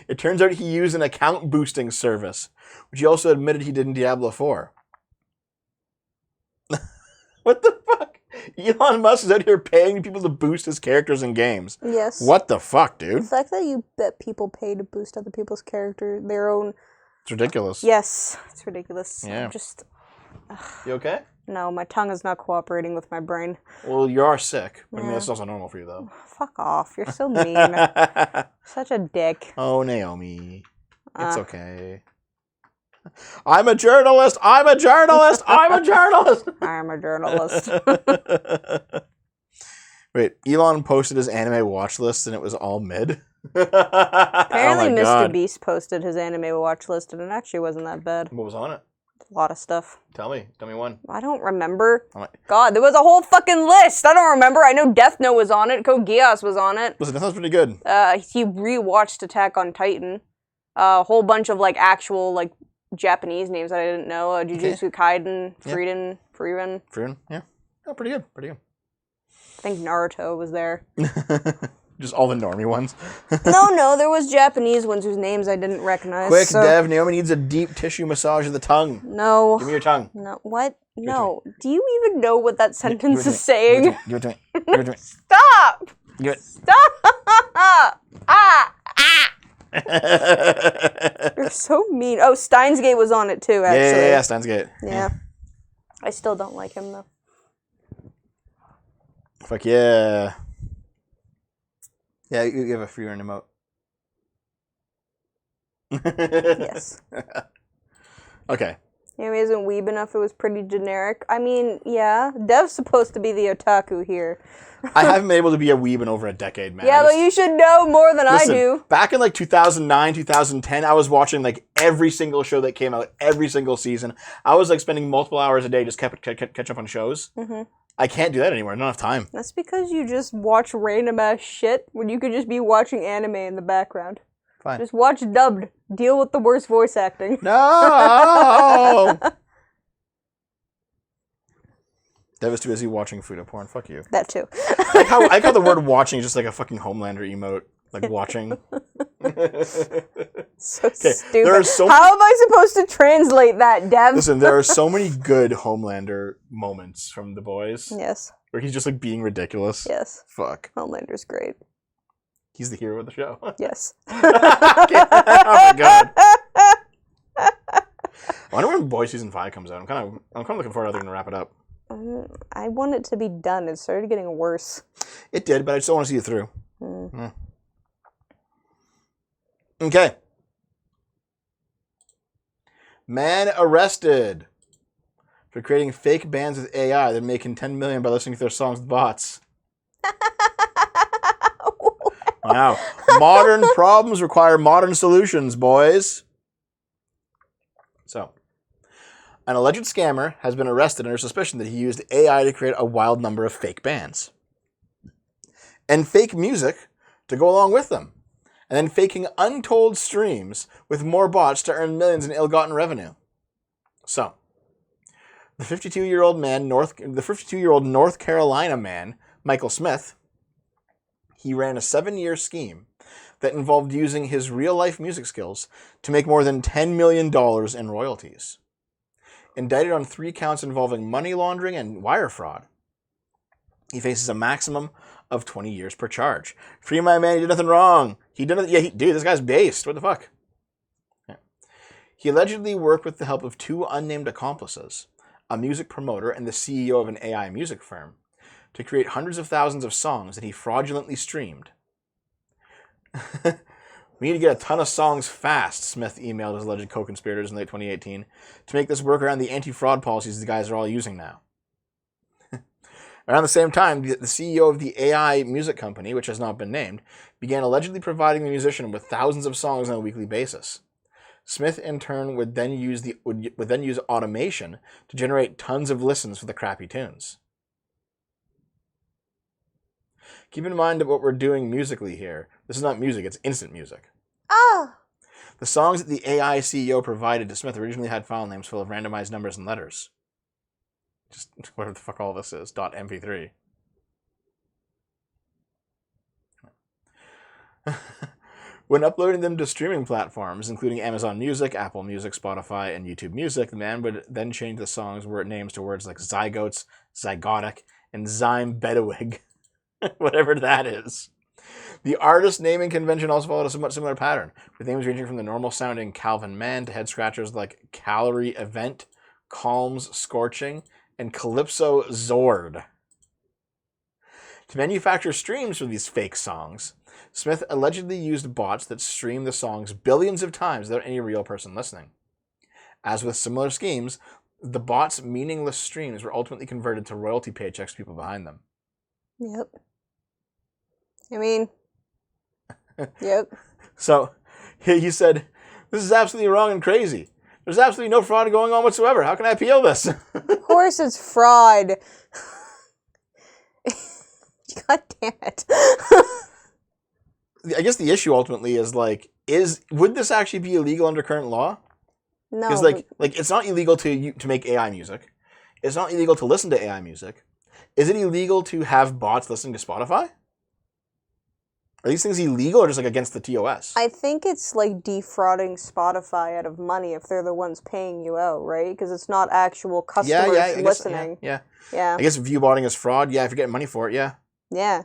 It turns out he used an account boosting service, which he also admitted he did in Diablo 4. What the fuck? Elon Musk is out here paying people to boost his characters in games. Yes. What the fuck, The dude? fact that you bet people pay to boost other people's character, their own. It's ridiculous. Yes, it's ridiculous. Yeah. I'm just. You okay? No, my tongue is not cooperating with my brain. Well, you are sick. I mean, Yeah. that's also normal for you, though. Fuck off. You're so mean. Such a dick. Oh, Naomi. It's Uh, okay. I'm a journalist! I'm a journalist! I'm a journalist! I'm a journalist. Wait, Elon posted his anime watch list and it was all mid? Apparently, oh my Mr. God. Beast posted his anime watch list, and it actually wasn't that bad. What was on it? A lot of stuff. Tell me one. I don't remember. I'm like- God, there was a whole fucking list. I don't remember. I know Death Note was on it. Code Geass was on it. Listen, that sounds pretty good. He rewatched Attack on Titan. A whole bunch of like actual like Japanese names that I didn't know. Jujutsu Kaiden, Yeah. Frieren. Fruen? Yeah. Oh, pretty good. Pretty I think Naruto was there. good. Just all the normie ones. No, there was Japanese ones whose names I didn't recognize. Quick, so- Dev, Naomi needs a deep tissue massage of the tongue. No. Give me your tongue. No. What? it to No. Do you even know what that Give it sentence to is me. saying? Give it to me. Give it to me. Stop! Give it Stop! Ah! to me. You're so mean. Oh, Steins Gate was on it too, actually. Yeah, Steins Gate. Yeah. I still don't like him though. Fuck yeah. Yeah, you have a free earn emote. Yes. Okay. You know, he isn't weeb enough. It was pretty generic. I mean, yeah. Dev's supposed to be the otaku here. I haven't been able to be a weeb in over a decade, man. Yeah, but you should know more than Listen, I do. back in like 2009, 2010, I was watching like every single show that came out, every single season. I was like spending multiple hours a day just catch up on shows. hmm I can't do that anymore. I don't have time. That's because you just watch random ass shit when you could just be watching anime in the background. Fine. Just watch dubbed. Deal with the worst voice acting. No! Dev is too busy watching food porn. Fuck you. That too. I like how the word watching is just like a fucking Homelander emote. Like watching. So Okay, stupid. there are so How am I supposed to translate that, Dev? Listen, there are so many good Homelander moments from The Boys Yes. where he's just like being ridiculous. Yes. Fuck. Homelander's great. He's the hero of the show. Yes. Oh my God. I wonder when Boys season 5 comes out. I'm kind of looking forward to how they're gonna wrap it up. I want it to be done. It started getting worse. It did, but I still want to see it through. Mm. Okay. Man arrested for creating fake bands with AI that are making $10 million by listening to their songs with bots. Wow. Modern problems require modern solutions, boys. So, an alleged scammer has been arrested under suspicion that he used AI to create a wild number of fake bands. And fake music to go along with them. And then faking untold streams with more bots to earn millions in ill-gotten revenue. So, the 52-year-old North Carolina man, Michael Smith, he ran a 7-year scheme that involved using his real-life music skills to make more than $10 million in royalties. Indicted on 3 counts involving money laundering and wire fraud. He faces a maximum of 20 years per charge. Free my man, he did nothing wrong. He did it. Yeah, dude, this guy's based. What the fuck? Yeah. He allegedly worked with the help of 2 unnamed accomplices, a music promoter and the CEO of an AI music firm, to create hundreds of thousands of songs that he fraudulently streamed. We need to get a ton of songs fast, Smith emailed his alleged co-conspirators in late 2018 to make this work around the anti-fraud policies the guys are all using now. Around the same time, the CEO of the AI music company, which has not been named, began allegedly providing the musician with thousands of songs on a weekly basis. Smith, in turn, would then use automation to generate tons of listens for the crappy tunes. Keep in mind what we're doing musically here. This is not music, it's instant music. Ah! The songs that the AI CEO provided to Smith originally had file names full of randomized numbers and letters. Just whatever the fuck all this is, .mp3. When uploading them to streaming platforms, including Amazon Music, Apple Music, Spotify, and YouTube Music, the man would then change the song's word names to words like zygotes, zygotic, and zyme bedowig, whatever that is. The artist naming convention also followed a somewhat similar pattern, with names ranging from the normal-sounding Calvin Man to head-scratchers like Calorie Event, Calms Scorching, and Calypso Zord. To manufacture streams for these fake songs, Smith allegedly used bots that streamed the songs billions of times without any real person listening. As with similar schemes, the bots' meaningless streams were ultimately converted to royalty paychecks to people behind them. Yep. I mean, yep. So, he said, "This is absolutely wrong and crazy. There's absolutely no fraud going on whatsoever. How can I appeal this?" Of course it's fraud. God damn it. I guess the issue ultimately is like, would this actually be illegal under current law? No. Because like it's not illegal to make AI music. It's not illegal to listen to AI music. Is it illegal to have bots listening to Spotify? Are these things illegal or just like against the TOS? I think it's like defrauding Spotify out of money if they're the ones paying you out, right? Because it's not actual customers I guess, listening. Yeah. Yeah. I guess viewbotting is fraud. Yeah, if you're getting money for it, yeah. Yeah.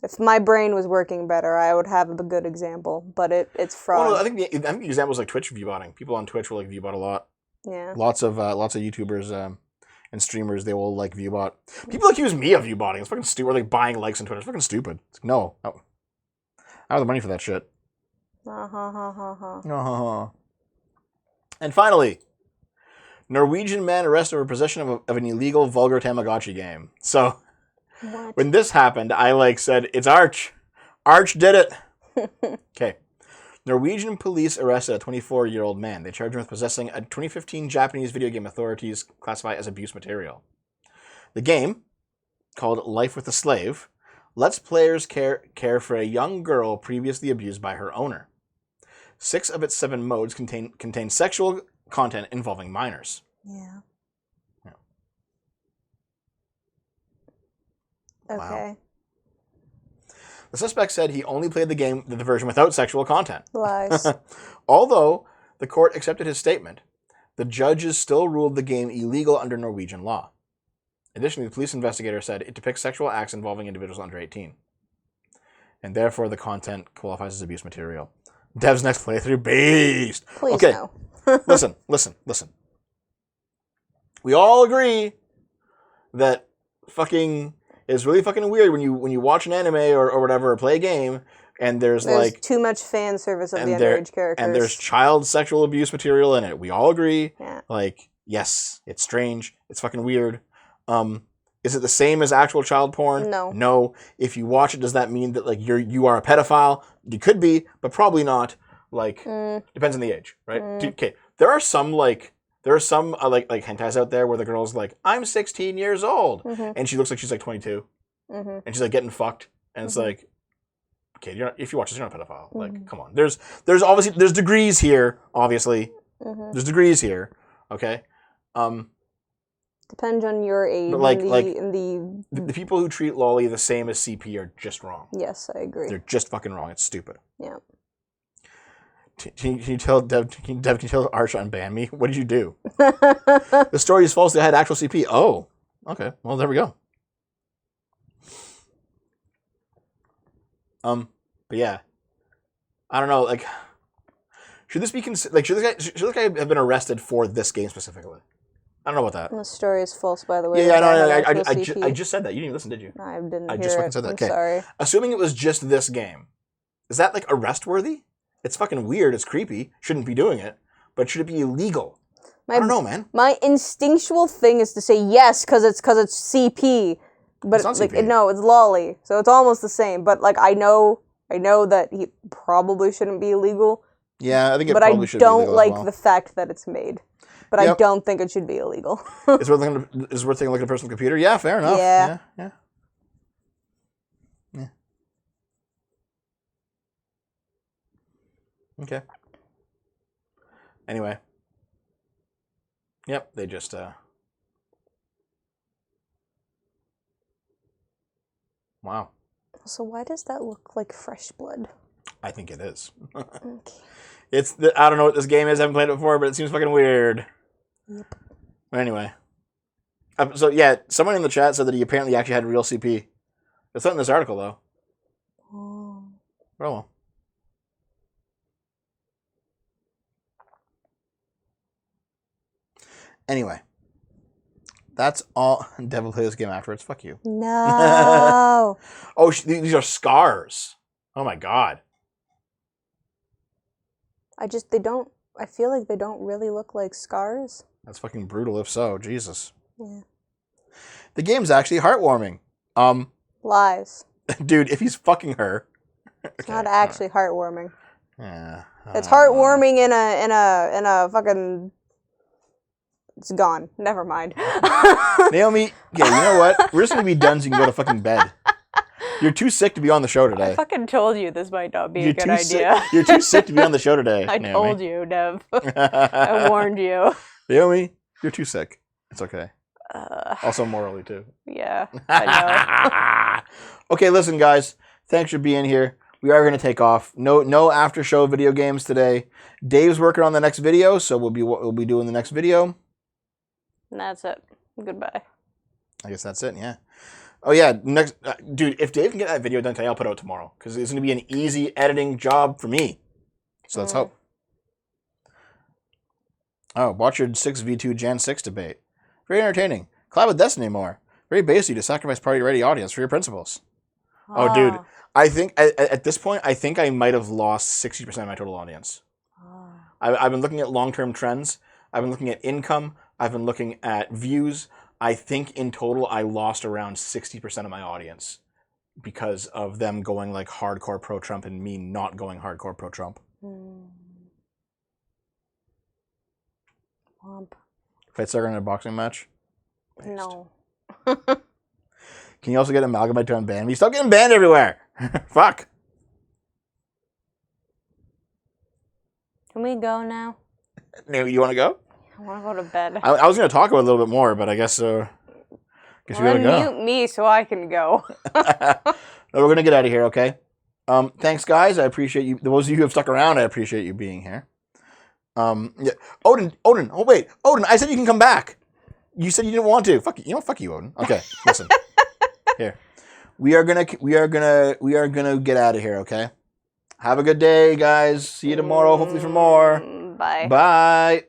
If my brain was working better, I would have a good example, but it's fraud. Well, I think the example is like Twitch viewbotting. People on Twitch will like viewbot a lot. Yeah. Lots of YouTubers and streamers, they will like viewbot. People accuse me of viewbotting. It's fucking stupid. Or like buying likes on Twitter. It's fucking stupid. It's like, no. I don't have the money for that shit. And finally, Norwegian man arrested for possession of an illegal vulgar Tamagotchi game. So What? when this happened, I like said, "It's Arch. Arch did it." Okay. Norwegian police arrested a 24-year-old man. They charged him with possessing a 2015 Japanese video game authorities classify as abuse material. The game, called Life with a Slave, lets players care for a young girl previously abused by her owner. 6 of its 7 modes contain sexual content involving minors. Yeah. Yeah. Okay. Wow. The suspect said he only played the version without sexual content. Lies. Although the court accepted his statement, the judges still ruled the game illegal under Norwegian law. Additionally, the police investigator said it depicts sexual acts involving individuals under 18. And therefore, the content qualifies as abuse material. Dev's next playthrough, beast! Please Okay, no. listen. We all agree that it's really fucking weird when you watch an anime or whatever, or play a game, and there's like too much fan service of the and underage characters. and there's child sexual abuse material in it. We all agree. Yeah. Like, yes, it's strange. It's fucking weird. Is it the same as actual child porn? No. No. If you watch it, does that mean that like you are a pedophile? You could be, but probably not. Like, depends on the age, right? Okay. There are some like hentais out there where the girl's like, "I'm 16 years old," and she looks like she's like 22, and she's like getting fucked, and it's like, okay, if you watch this, you're not a pedophile. Like, come on. There's obviously degrees here. Obviously, there's degrees here. Okay. Depends on your age. But like the the people who treat lolly the same as CP are just wrong. Yes, I agree. They're just fucking wrong. It's stupid. Yeah. Can you tell Dev? Can you tell Arch to unban me? What did you do? The story is false. They had actual CP. Oh, okay. Well, there we go. But yeah, I don't know. Like, should this guy have been arrested for this game specifically? I don't know about that. The story is false, by the way. Yeah, no, I I just said that. You didn't even listen, did you? I didn't I hear just fucking it. said that. I'm Okay. sorry. Assuming it was just this game, is that like arrest worthy? It's fucking weird. It's creepy. Shouldn't be doing it. But should it be illegal? I don't know, man. My instinctual thing is to say yes because it's CP, but It's not like CP. no, it's lolly, so it's almost the same. But like I know that he probably shouldn't be illegal. Yeah, I think it but probably should be illegal. But I don't like as well. the fact that it's made. But I don't think it should be illegal. It's worth taking a look at a personal computer. Yeah, fair enough. Yeah. Yeah. Okay. Anyway. Yep, they just Wow. So why does that look like fresh blood? I think it is. Okay. I don't know what this game is. I haven't played it before, but it seems fucking weird. Yep. But anyway. So yeah, someone in the chat said that he apparently actually had real CP. It's not in this article though. Oh. Oh well. Anyway. That's all. Devil play this game afterwards. Fuck you. No. Oh, these are scars. Oh my god. I feel like they don't really look like scars. That's fucking brutal if so. Jesus. Yeah. The game's actually heartwarming. Lies. Dude, if he's fucking her. It's not actually heartwarming. Yeah. It's heartwarming in a fucking. It's gone. Never mind. Naomi, yeah, you know what? We're just gonna be done so you can go to fucking bed. You're too sick to be on the show today. I fucking told you this might not be a good idea. You're too sick to be on the show today. I Naomi. told you, Nev. I warned you. Naomi, you're too sick. It's okay. Uh, Also morally too. yeah, I Okay, listen, guys. Thanks for being here. We are going to take off. No after show video games today. Dave's working on the next video, so we'll be doing the next video. know. And that's it. Goodbye. I guess that's it. Yeah. Oh yeah. Next, dude. If Dave can get that video done today, I'll put it out tomorrow because it's going to be an easy editing job for me. So let's hope. Oh, watch your 6v2 Gen 6 debate. Very entertaining. Collab with Destiny more. Very basic to sacrifice party-ready audience for your principles. Oh, dude. I think at this point, I think I might have lost 60% of my total audience. I've been looking at long-term trends. I've been looking at income. I've been looking at views. I think in total, I lost around 60% of my audience because of them going like hardcore pro-Trump and me not going hardcore pro-Trump. Womp. Fight Sucker in a boxing match? No. Can you also get Amalgamite to unban me? Stop getting banned everywhere! Fuck! Can we go now? You want to go? I want to go to bed. I was going to talk about it a little bit more, but I guess we gotta go. Mute me so I can go. No, we're going to get out of here, okay? Thanks, guys. I appreciate you. Those of you who have stuck around, I appreciate you being here. Yeah. Odin. Oh, wait. Odin, I said you can come back. You said you didn't want to. Fuck you. You know, fuck you, Odin. Okay, listen. Here. We are gonna get out of here, okay? Have a good day, guys. See you tomorrow, hopefully for more. Bye. Bye.